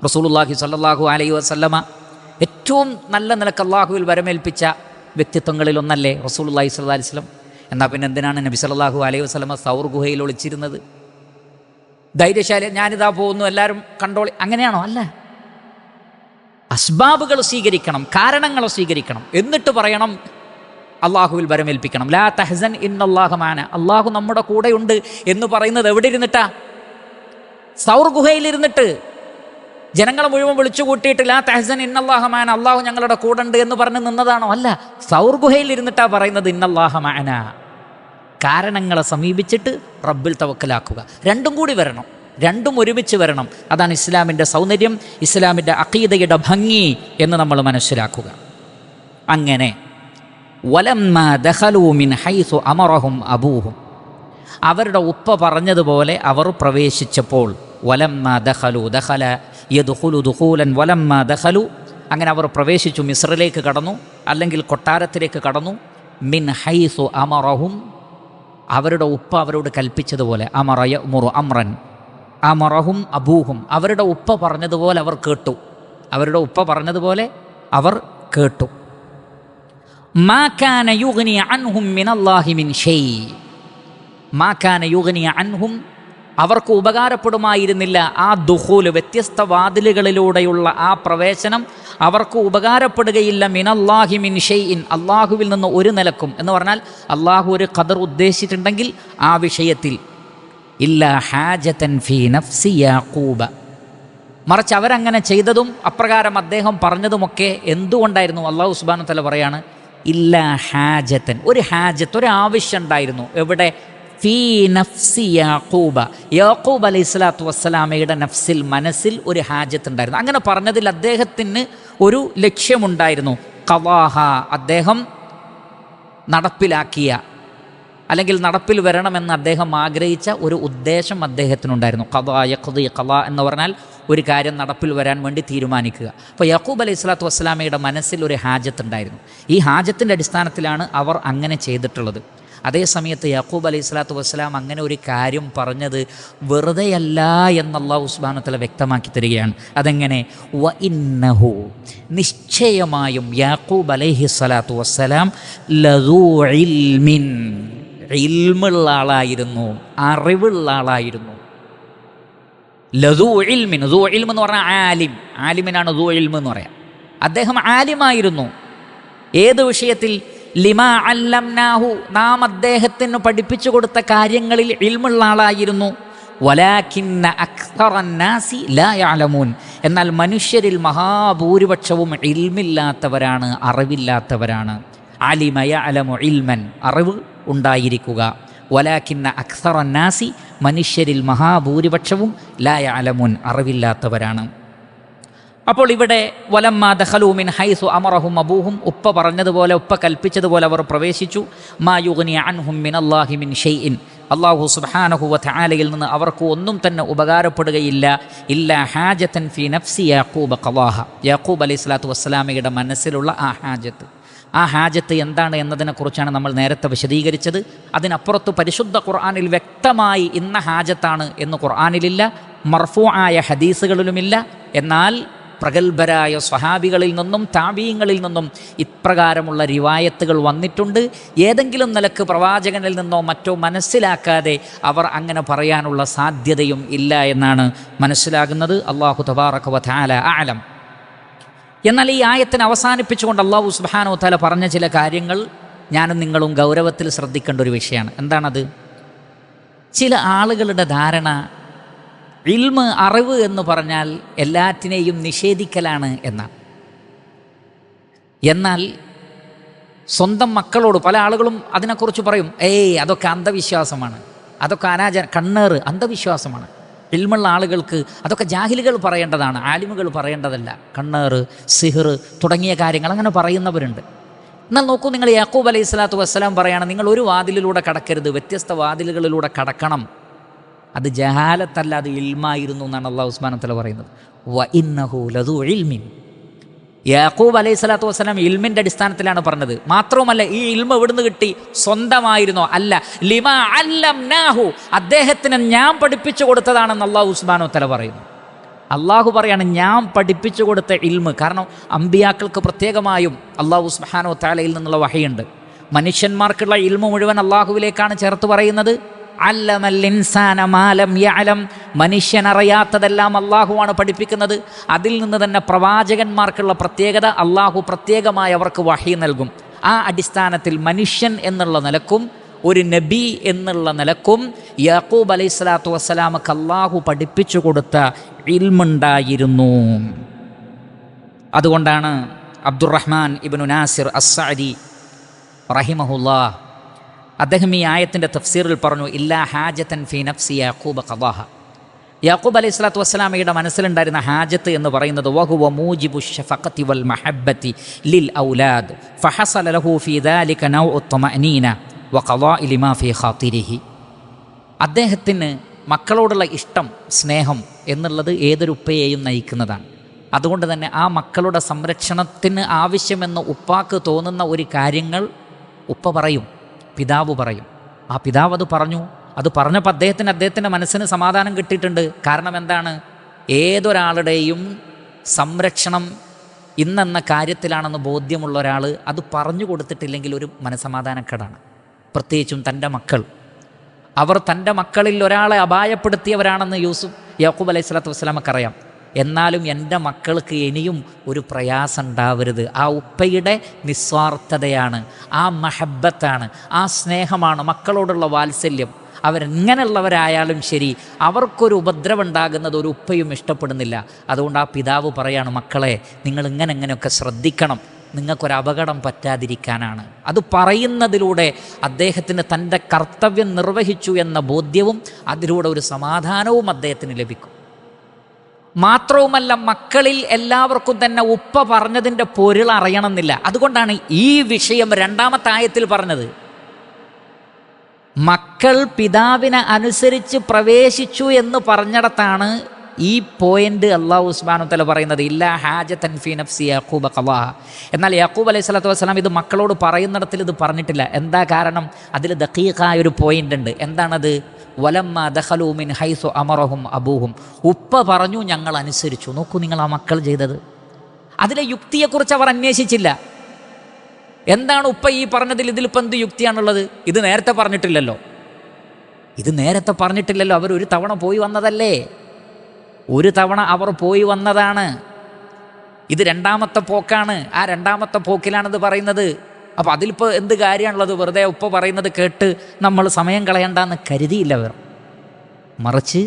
റസൂലുള്ളാഹി സ്വല്ലല്ലാഹു അലൈഹി വസല്ലമ ഏറ്റവും നല്ല നിലക്ക് അള്ളാഹുവിൽ വരമേൽപ്പിച്ച വ്യക്തിത്വങ്ങളിലൊന്നല്ലേ റസൂലുള്ളാഹി സ്വല്ലല്ലാഹു അലൈഹി വസല്ലം? എന്നാൽ പിന്നെ എന്തിനാണ് നബി സല്ലല്ലാഹു അലൈഹി വസല്ലമ സൗർ ഗുഹയിൽ ഒളിച്ചിരുന്നത്? ധൈര്യശാലി, ഞാനിതാ പോകുന്നു, എല്ലാവരും കണ്ടോളി, അങ്ങനെയാണോ? അല്ല. അസ്ബാബുകൾ സ്വീകരിക്കണം, കാരണങ്ങൾ സ്വീകരിക്കണം, എന്നിട്ട് പറയണം അള്ളാഹുവിൽ വരമേൽപ്പിക്കണം. ലാ തഹ്സൻ ഇന്നല്ലാഹ മഅനാ, അള്ളാഹു നമ്മുടെ കൂടെയുണ്ട് എന്ന് പറയുന്നത് എവിടെ ഇരുന്നിട്ടാ? സൗർ ഗുഹയിലിരുന്നിട്ട് ജനങ്ങളെ മുഴുവൻ വിളിച്ചു കൂട്ടിയിട്ട് ലാ തഹ്സൻ ഇന്നല്ലാഹ മഅനാ, അള്ളാഹു ഞങ്ങളുടെ കൂടെ ഉണ്ട് എന്ന് പറഞ്ഞ് നിന്നതാണോ? അല്ല. സൗർ ഗുഹയിൽ ഇരുന്നിട്ടാ പറയുന്നത് ഇന്നല്ലാഹ മഅനാ. കാരണങ്ങളെ സമീപിച്ചിട്ട് റബ്ബിൽ തവക്കലാക്കുക. രണ്ടും കൂടി വരണം, രണ്ടും ഒരുമിച്ച് വരണം. അതാണ് ഇസ്ലാമിൻ്റെ സൗന്ദര്യം, ഇസ്ലാമിൻ്റെ അഖീദയുടെ ഭംഗി എന്ന് നമ്മൾ മനസ്സിലാക്കുക. അങ്ങനെ വലമ്മാ ദഖലൂ മിൻ ഹൈസു അമറഹും അബൂഹും, അവരുടെ ഉപ്പ പറഞ്ഞതുപോലെ അവർ പ്രവേശിച്ചപ്പോൾ, വലമ്മാ ദഖലു, ദഖല യദ്ഖുലു ദുഖൂലൻ, വലമ്മാ ദഖലു, അങ്ങനെ അവർ പ്രവേശിച്ചു, മിസ്റിലേക്ക് കടന്നു, അല്ലെങ്കിൽ കൊട്ടാരത്തിലേക്ക് കടന്നു. മിൻ ഹൈസു അമറഹും, അവരുടെ ഉപ്പ അവരോട് കൽപ്പിച്ചതുപോലെ, അമറ യഅ്മുറു അംറൻ അമറഹും അബൂഹും, അവരുടെ ഉപ്പ പറഞ്ഞതുപോലെ അവർ കേട്ടു, അവരുടെ ഉപ്പ പറഞ്ഞതുപോലെ അവർ കേട്ടു. മാ കാന യുഗ്നി അൻഹും മിനല്ലാഹി മിൻ ഷൈ, മാ കാന യുഗ്നി അൻഹും, അവർക്ക് ഉപകാരപ്പെടുമായിരുന്നില്ല ആ ദുഖൂല്, വ്യത്യസ്ത വാതിലുകളിലൂടെയുള്ള ആ പ്രവേശനം അവർക്ക് ഉപകാരപ്പെടുകയില്ല. മിനല്ലാഹി മിൻ ഷൈഇൻ, അള്ളാഹുവിൽ നിന്ന് ഒരു നിലക്കും. എന്ന് പറഞ്ഞാൽ അള്ളാഹു ഒരു ഖദർ ഉദ്ദേശിച്ചിട്ടുണ്ടെങ്കിൽ ആ വിഷയത്തിൽ, ഇല്ലാ ഹാജതൻ ഫീ നഫ്സി യാഖൂബ, മറിച്ച് അവരങ്ങനെ ചെയ്തതും അപ്രകാരം അദ്ദേഹം പറഞ്ഞതുമൊക്കെ എന്തുകൊണ്ടായിരുന്നു? അള്ളാഹു സുബ്ഹാനഹു വ തആല പറയാണ്, ഇല്ലാ ഹാജതൻ, ഒരു ഹാജത്ത്, ഒരു ആവശ്യം ഉണ്ടായിരുന്നു. എവിടെ? ഫീ നഫ്സി യാഖൂബ, യാഖൂബ് അലൈഹിസ്സലാത്തു വസ്സലാമയുടെ നഫ്സിൽ, മനസ്സിൽ ഒരു ഹാജത്ത് ഉണ്ടായിരുന്നു. അങ്ങനെ പറഞ്ഞതിൽ അദ്ദേഹത്തിന് ഒരു ലക്ഷ്യമുണ്ടായിരുന്നു. ഖവാഹ, അദ്ദേഹം നടപ്പിലാക്കിയ, അല്ലെങ്കിൽ നടപ്പിൽ വരണമെന്ന് അദ്ദേഹം ആഗ്രഹിച്ച ഒരു ഉദ്ദേശം അദ്ദേഹത്തിനുണ്ടായിരുന്നു. ഖദാ യഖ്ദി, ഖദാ എന്ന് പറഞ്ഞാൽ ഒരു കാര്യം നടപ്പിൽ വരാൻ വേണ്ടി തീരുമാനിക്കുക. അപ്പോൾ യാഖൂബ് അലൈഹി സ്വലാത്തു വസ്സലാമയുടെ മനസ്സിൽ ഒരു ഹാജത്ത് ഉണ്ടായിരുന്നു. ഈ ഹാജത്തിൻ്റെ അടിസ്ഥാനത്തിലാണ് അവർ അങ്ങനെ ചെയ്തിട്ടുള്ളത്. അതേസമയത്ത് യാഖൂബ് അലൈഹി സ്വലാത്തു വസ്സലാം അങ്ങനെ ഒരു കാര്യം പറഞ്ഞത് വെറുതെയല്ല എന്ന് അല്ലാഹു സുബ്ഹാനഹു വ തആല വ്യക്തമാക്കി തരികയാണ്. അതെങ്ങനെ? വ ഇന്നഹു, നിശ്ചയമായും യാഖൂബ് അലൈഹി സ്വലാത്തു വസ്സലാം ലദൂ ഇൽമിൻ, ഇൽമുള്ള ആളായിരുന്നു, അറിവുള്ള ആളായിരുന്നു. ലദൂ ഇൽമിൻ, ദൂ ഇൽം എന്ന് പറഞ്ഞാൽ ആലിം, ആലിമിനാണ് ദൂ ഇൽം എന്ന് പറയാം. അദ്ദേഹം ആലിമായിരുന്നു. ഏത് വിഷയത്തിൽ? ലിമാ അല്ലംനാഹു, നാം അദ്ദേഹത്തിന് പഠിപ്പിച്ചു കൊടുത്ത കാര്യങ്ങളിൽ ഇൽമുള്ള ആളായിരുന്നു. വലാകിന്ന അക്സറന്നാസി ലാ യഅലമൂൻ, എന്നാൽ മനുഷ്യരിൽ മഹാഭൂരിപക്ഷവും ഇൽമില്ലാത്തവരാണ്, അറിവില്ലാത്തവരാണ്. അലിമ യഅലമു ഇൽമൻ, അറിവ് ഉണ്ടായിരിക്കുക. വലാകിന്ന അക്സറന്നാസി, മനുഷ്യരിൽ മഹാഭൂരിപക്ഷവും ലാ യഅലമൂൻ, അറിവില്ലാത്തവരാണ്. അപ്പോൾ ഇവിടെ വലമ്മാ ദഖലൂ മിൻ ഹൈസു അമറഹും അബൂഹും, ഉപ്പ പറഞ്ഞതുപോലെ, ഉപ്പ കൽപ്പിച്ചതുപോലെ അവർ പ്രവേശിച്ചു. മാ യുഗ്നി അൻഹും മിനല്ലാഹി മിൻ ഷൈഇൻ, അല്ലാഹു സുബ്ഹാനഹു വ തആലയിൽ നിന്ന് അവർക്ക് ഒന്നും തന്നെ ഉപകാരപ്പെടുകയില്ല. ഇല്ലാ ഹാജതൻ ഫീ നഫ്സി യാഖൂബ ഖളാഹ, യാഖൂബ് അലൈഹി സ്വലാത്തു വസ്സലാമയുടെ മനസ്സിലുള്ള ആ ഹാജത്ത്. ആ ഹാജത്ത് എന്താണ് എന്നതിനെക്കുറിച്ചാണ് നമ്മൾ നേരത്തെ വിശദീകരിച്ചത്. അതിനപ്പുറത്ത് പരിശുദ്ധ ഖുർആനിൽ വ്യക്തമായി ഇന്ന ഹാജത്താണ് എന്ന് ഖുർആനിലില്ല, മർഫൂആയ ഹദീസുകളിലുമില്ല. എന്നാൽ പ്രഗത്ഭരായ സ്വഹാബികളിൽ നിന്നും താബീങ്ങളിൽ നിന്നും ഇപ്രകാരമുള്ള റിവായത്തുകൾ വന്നിട്ടുണ്ട്. ഏതെങ്കിലും നിലക്ക് പ്രവാചകനിൽ നിന്നോ മറ്റോ മനസ്സിലാക്കാതെ അവർ അങ്ങനെ പറയാനുള്ള സാധ്യതയും ഇല്ല എന്നാണ് മനസ്സിലാകുന്നത്. അല്ലാഹു തബാറക വ തആല അഅലം. എന്നാൽ ഈ ആയത്തിനെ അവസാനിപ്പിച്ചുകൊണ്ട് അല്ലാഹു സുബ്ഹാനഹു വ തആല പറഞ്ഞ ചില കാര്യങ്ങൾ ഞാനും നിങ്ങളും ഗൗരവത്തിൽ ശ്രദ്ധിക്കേണ്ട ഒരു വിഷയമാണ്. എന്താണത്? ചില ആളുകളുടെ ധാരണ ഇൽമ്, അറിവ് എന്ന് പറഞ്ഞാൽ എല്ലാറ്റിനെയും നിഷേധിക്കലാണ് എന്നാണ്. എന്നാൽ സ്വന്തം മക്കളോട് പല ആളുകളും അതിനെക്കുറിച്ച് പറയും, അതൊക്കെ അന്ധവിശ്വാസമാണ്, അതൊക്കെ കണ്ണേറ്, അന്ധവിശ്വാസമാണ്. ഇൽമുള്ള ആളുകൾക്ക് അതൊക്കെ ജാഹിലുകൾ പറയേണ്ടതാണ്, ആലിമുകൾ പറയേണ്ടതല്ല. കണ്ണേറ്, സിഹ്ർ തുടങ്ങിയ കാര്യങ്ങൾ അങ്ങനെ പറയുന്നവരുണ്ട്. എന്നാൽ നോക്കൂ, നിങ്ങൾ യാക്കൂബ് അലൈഹി സ്വലാത്തു വസ്സലാം പറയാണ്, നിങ്ങൾ ഒരു വാതിലിലൂടെ കടക്കരുത്, വ്യത്യസ്ത വാതിലുകളിലൂടെ കടക്കണം. അത് ജഹാലത്തല്ല, അത് ഇൽമായിരുന്നു എന്നാണ് അല്ലാഹു സുബ്ഹാനഹു വ തആല പറയുന്നത്. വ ഇന്നഹു ലദൂ ഇൽമിൻ, യാക്കൂബ് അലൈഹി സ്വലാത്തു വസ്സലാം ഇൽമിൻ്റെ അടിസ്ഥാനത്തിലാണ് പറഞ്ഞത്. മാത്രവുമല്ല, ഈ ഇൽമ എവിടുന്ന് കിട്ടി? സ്വന്തമായിരുന്നോ? അല്ല, ലിമാ അല്ലംനാഹു, അദ്ദേഹത്തിന് ഞാൻ പഠിപ്പിച്ചു കൊടുത്തതാണെന്ന് അല്ലാഹു സുബ്ഹാനഹു വ തആല പറയുന്നു. അള്ളാഹു പറയാണ് ഞാൻ പഠിപ്പിച്ചു കൊടുത്ത ഇൽമ്. കാരണം അമ്പിയാക്കൾക്ക് പ്രത്യേകമായും അള്ളാഹു സുബ്ഹാനഹു വ തആലയിൽ നിന്നുള്ള വഹയുണ്ട്. മനുഷ്യന്മാർക്കുള്ള ഇൽമു മുഴുവൻ അള്ളാഹുവിലേക്കാണ് ചേർത്ത് പറയുന്നത്. അല്ലമൽ ഇൻസാന മാ ലം യഅലം, മനുഷ്യൻ അറിയാത്തതെല്ലാം അള്ളാഹുവാണ് പഠിപ്പിക്കുന്നത്. അതിൽ നിന്ന് തന്നെ പ്രവാചകന്മാർക്കുള്ള പ്രത്യേകത അള്ളാഹു പ്രത്യേകമായി അവർക്ക് വഹി നൽകും. ആ അടിസ്ഥാനത്തിൽ മനുഷ്യൻ എന്നുള്ള നിലക്കും ഒരു നബി എന്നുള്ള നിലക്കും യാക്കൂബ് അലൈഹിസ്സലാത്തു വസ്സലാമക്ക് അള്ളാഹു പഠിപ്പിച്ചു കൊടുത്ത ഇൽമുണ്ടായിരുന്നു. അതുകൊണ്ടാണ് അബ്ദുറഹ്മാൻ ഇബ്നു നാസിർ അസ്സഅദി റഹിമഹുല്ലാഹ് അദ്ദേഹം ഈ ആയത്തിൻ്റെ തഫ്സീറിൽ പറഞ്ഞു, ഇല്ലാ ഹാജത്തൻ ഫീ നഫ്സി യാക്കൂബ ഖദാഹ. യാക്കൂബ് അലൈഹി സ്വലാത്തു വസ്സലാമയുടെ മനസ്സിലുണ്ടായിരുന്ന ഹാജത്ത് എന്ന് പറയുന്നത് വഹുവ മൂജിബു ശഫഖതി വൽ മഹബ്ബതി ലിൽ ഔലാദ് ഫഹസല ലഹു ഫീ ദാലിക നൗഉ ത്വമഅനീന വഖദാഇ ലിമാ ഫീ ഖാതിരിഹി. അദ്ദേഹത്തിന് മക്കളോടുള്ള ഇഷ്ടം, സ്നേഹം എന്നുള്ളത് ഏതൊരു ഉപ്പയെയും നയിക്കുന്നതാണ്. അതുകൊണ്ട് തന്നെ ആ മക്കളുടെ സംരക്ഷണത്തിന് ആവശ്യമെന്ന് ഉപ്പാക്ക് തോന്നുന്ന ഒരു കാര്യങ്ങൾ ഉപ്പ പറയും, പിതാവ് പറയും. ആ പിതാവ് അത് പറഞ്ഞു. അത് പറഞ്ഞപ്പോൾ അദ്ദേഹത്തിൻ്റെ മനസ്സിന് സമാധാനം കിട്ടിയിട്ടുണ്ട്. കാരണം എന്താണ്? ഏതൊരാളുടെയും സംരക്ഷണം ഇന്നെന്ന കാര്യത്തിലാണെന്ന് ബോധ്യമുള്ള ഒരാൾ അത് പറഞ്ഞു കൊടുത്തിട്ടില്ലെങ്കിൽ ഒരു മനസ്സമാധാനക്കേടാണ്. പ്രത്യേകിച്ചും തൻ്റെ മക്കൾ, അവർ തൻ്റെ മക്കളിൽ ഒരാളെ അപായപ്പെടുത്തിയവരാണെന്ന് യാക്കൂബ് അലൈഹി സ്വലാത്തു വസ്സലാമക്കറിയാം. എന്നാലും എൻ്റെ മക്കൾക്ക് ഇനിയും ഒരു പ്രയാസം ഉണ്ടാവരുത്. ആ ഉപ്പയുടെ നിസ്വാർത്ഥതയാണ്, ആ മഹബത്താണ്, ആ സ്നേഹമാണ്, മക്കളോടുള്ള വാത്സല്യം. അവരെങ്ങനെയുള്ളവരായാലും ശരി, അവർക്കൊരു ഉപദ്രവം ഉണ്ടാകുന്നത് ഒരു ഉപ്പയും ഇഷ്ടപ്പെടുന്നില്ല. അതുകൊണ്ട് ആ പിതാവ് പറയാണ്, മക്കളെ നിങ്ങൾ ഇങ്ങനെയൊക്കെ ശ്രദ്ധിക്കണം, നിങ്ങൾക്കൊരു അപകടം പറ്റാതിരിക്കാനാണ്. അത് പറയുന്നതിലൂടെ അദ്ദേഹത്തിന് തൻ്റെ കർത്തവ്യം നിർവഹിച്ചു എന്ന ബോധ്യവും അതിലൂടെ ഒരു സമാധാനവും അദ്ദേഹത്തിന് ലഭിക്കും. മാത്രവുമല്ല, മക്കളിൽ എല്ലാവർക്കും തന്നെ ഉപ്പ പറഞ്ഞതിൻ്റെ പൊരുൾ അറിയണമെന്നില്ല. അതുകൊണ്ടാണ് ഈ വിഷയം രണ്ടാമത്തെ ആയത്തിൽ പറഞ്ഞത്. മക്കൾ പിതാവിനെ അനുസരിച്ച് പ്രവേശിച്ചു എന്ന് പറഞ്ഞിടത്താണ് ഈ പോയിന്റ് അല്ലാഹു സുബ്ഹാനഹു വ തആല പറയുന്നത്, ഇല്ലാ ഹാജതൻ ഫീ നഫ്സി യാക്കൂബ ഖദാഹ. എന്നാൽ യാക്കൂബ് അലൈഹി സ്വലാത്തു വസ്സലാം ഇത് മക്കളോട് പറയുന്നിടത്തിൽ ഇത് പറഞ്ഞിട്ടില്ല. എന്താ കാരണം? അതിൽ ദഖീഖായൊരു പോയിന്റ് ഉണ്ട്. എന്താണത്? വലമ്മ ദഖലൂ മിൻ ഹൈസു അമറഹും അബൂഹും. ഉപ്പ പറഞ്ഞു, ഞങ്ങൾ അനുസരിച്ചു. നോക്കൂ നിങ്ങൾ ആ മക്കൾ ചെയ്തത്. അതിലെ യുക്തിയെക്കുറിച്ച് അവർ അന്വേഷിച്ചില്ല. എന്താണ് ഉപ്പ ഈ പറഞ്ഞതിൽ? ഇതിലിപ്പോൾ എന്ത് യുക്തിയാണുള്ളത്? ഇത് നേരത്തെ പറഞ്ഞിട്ടില്ലല്ലോ. അവർ ഒരു തവണ പോയി വന്നതല്ലേ? ഒരു തവണ അവർ പോയി വന്നതാണ്. ഇത് രണ്ടാമത്തെ പോക്കാണ്. ആ രണ്ടാമത്തെ പോക്കിലാണിത് പറയുന്നത്. അപ്പോൾ അതിലിപ്പോൾ എന്ത് കാര്യമാണുള്ളത്? വെറുതെ ഉപ്പ പറയുന്നത് കേട്ട് നമ്മൾ സമയം കളയണ്ടെന്ന് കരുതിയില്ല അവർ. മറിച്ച്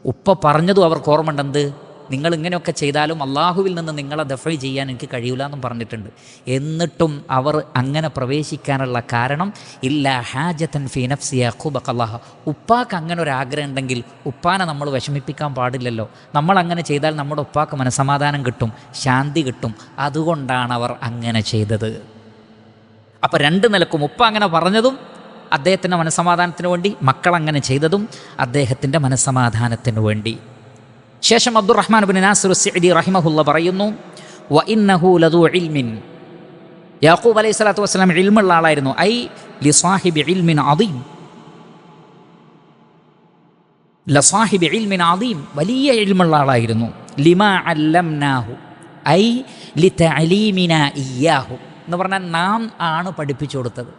ഉപ്പ പറഞ്ഞതും അവർക്ക് ഓർമ്മയുണ്ട്. എന്ത്? നിങ്ങൾ ഇങ്ങനെയൊക്കെ ചെയ്താലും അള്ളാഹുവിൽ നിന്ന് നിങ്ങളെ ദഫൈ ചെയ്യാൻ എനിക്ക് കഴിയില്ല എന്നും പറഞ്ഞിട്ടുണ്ട്. എന്നിട്ടും അവർ അങ്ങനെ പ്രവേശിക്കാനുള്ള കാരണം ഇല്ലാ ഹാജതൻ ഫീ നഫ്സി യാക്കൂബ ഖദാഹ. ഉപ്പാക്ക് അങ്ങനെ ഒരു ആഗ്രഹം ഉണ്ടെങ്കിൽ ഉപ്പാനെ നമ്മൾ വിഷമിപ്പിക്കാൻ പാടില്ലല്ലോ. നമ്മൾ അങ്ങനെ ചെയ്താൽ നമ്മുടെ ഉപ്പാക്ക് മനസ്സമാധാനം കിട്ടും, ശാന്തി കിട്ടും. അതുകൊണ്ടാണ് അവർ അങ്ങനെ ചെയ്തത്. അപ്പം രണ്ട് നിലക്കും ഉപ്പ അങ്ങനെ പറഞ്ഞതും അദ്ദേഹത്തിൻ്റെ മനസ്സമാധാനത്തിന് വേണ്ടി, മക്കൾ അങ്ങനെ ചെയ്തതും അദ്ദേഹത്തിൻ്റെ മനസ്സമാധാനത്തിന് വേണ്ടി. ശേഷം അബ്ദുറഹ്മാൻ ഇബ്നു നാസിർ അസ്സഅദി റഹിമഹുല്ലാഹ് പറയുന്നു, വ ഇന്നഹു ലദു ഇൽമിൻ. യാക്കൂബ് അലൈഹി സ്വലാത്തു വസ്സലാം ഇൽമുള്ള ആളായിരുന്നു. ഐ ലിസാഹിബി ഇൽമിൻ അദീം. ലസാഹിബി ഇൽമിൻ അദീം, വലിയ ഇൽമുള്ള ആളായിരുന്നു. ലിമാ അല്ലംനാഹു ഐ ലിതഅലീമിനാ ഇയ്യാഹു എന്ന് പറഞ്ഞാൽ നാം ആണ് പഠിപ്പിച്ചു കൊടുത്തത്,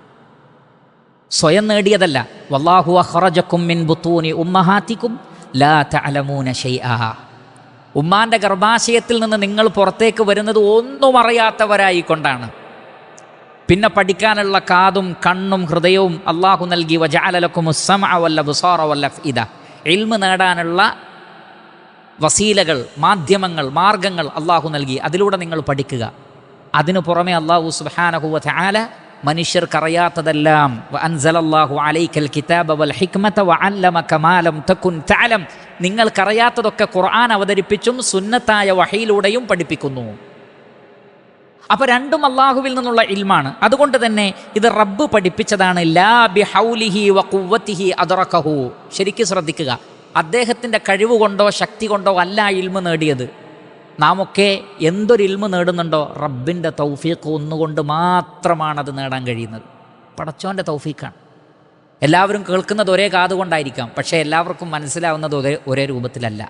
സ്വയം നേടിയതല്ല. വല്ലാഹു അഖ്റജകും മിൻ ബുത്തൂനി ഉമ്മഹാതികും ലാ തഅലമൂന ശൈആ. ഉമ്മാൻ്റെ ഗർഭാശയത്തിൽ നിന്ന് നിങ്ങൾ പുറത്തേക്ക് വരുന്നത് ഒന്നും അറിയാത്തവരായിക്കൊണ്ടാണ്. പിന്നെ പഠിക്കാനുള്ള കാതും കണ്ണും ഹൃദയവും അള്ളാഹു നൽകി. വജഅല ലക്കുമുസ് സമഅ വൽ അബ്സാറ വൽ അഫ്ഇദ. ഇൽമ് നേടാനുള്ള വസീലകൾ, മാധ്യമങ്ങൾ, മാർഗങ്ങൾ അള്ളാഹു നൽകി. അതിലൂടെ നിങ്ങൾ പഠിക്കുക. അതിനു പുറമെ അള്ളാഹു സുബ്ഹാനഹു വ തആല മനുഷ്യർക്കറിയാത്തതെല്ലാം വഅൻസലല്ലാഹു അലൈക്കൽ കിതാബ വൽ ഹിക്മത വഅല്ലമക മാ ലം തകുൻ തഅലം, നിങ്ങൾക്കറിയാത്തതൊക്കെ ഖുർആൻ അവതരിപ്പിച്ചും സുന്നത്തായ വഹയിലൂടെയും പഠിപ്പിക്കുന്നു. അപ്പോൾ രണ്ടും അള്ളാഹുവിൽ നിന്നുള്ള ഇൽമാണ്. അതുകൊണ്ട് തന്നെ ഇത് റബ്ബ് പഠിപ്പിച്ചതാണ്. ലാ ബിഹൗലിഹി വഖുവ്വതിഹി അദ്റകഹു. ശരിക്കും ശ്രദ്ധിക്കുക, അദ്ദേഹത്തിൻ്റെ കഴിവ് കൊണ്ടോ ശക്തി കൊണ്ടോ അല്ല ഇൽമ് നേടിയത്. നാമൊക്കെ എന്തൊരു ഇൽമ് നേടുന്നുണ്ടോ റബ്ബിൻ്റെ തൗഫീഖ് ഒന്നുകൊണ്ട് മാത്രമാണത് നേടാൻ കഴിയുന്നത്. പടച്ചോൻ്റെ തൗഫീഖാണ്. എല്ലാവരും കേൾക്കുന്നത് ഒരേ കാതുകൊണ്ടായിരിക്കാം, പക്ഷേ എല്ലാവർക്കും മനസ്സിലാവുന്നത് ഒരേ രൂപത്തിലല്ല.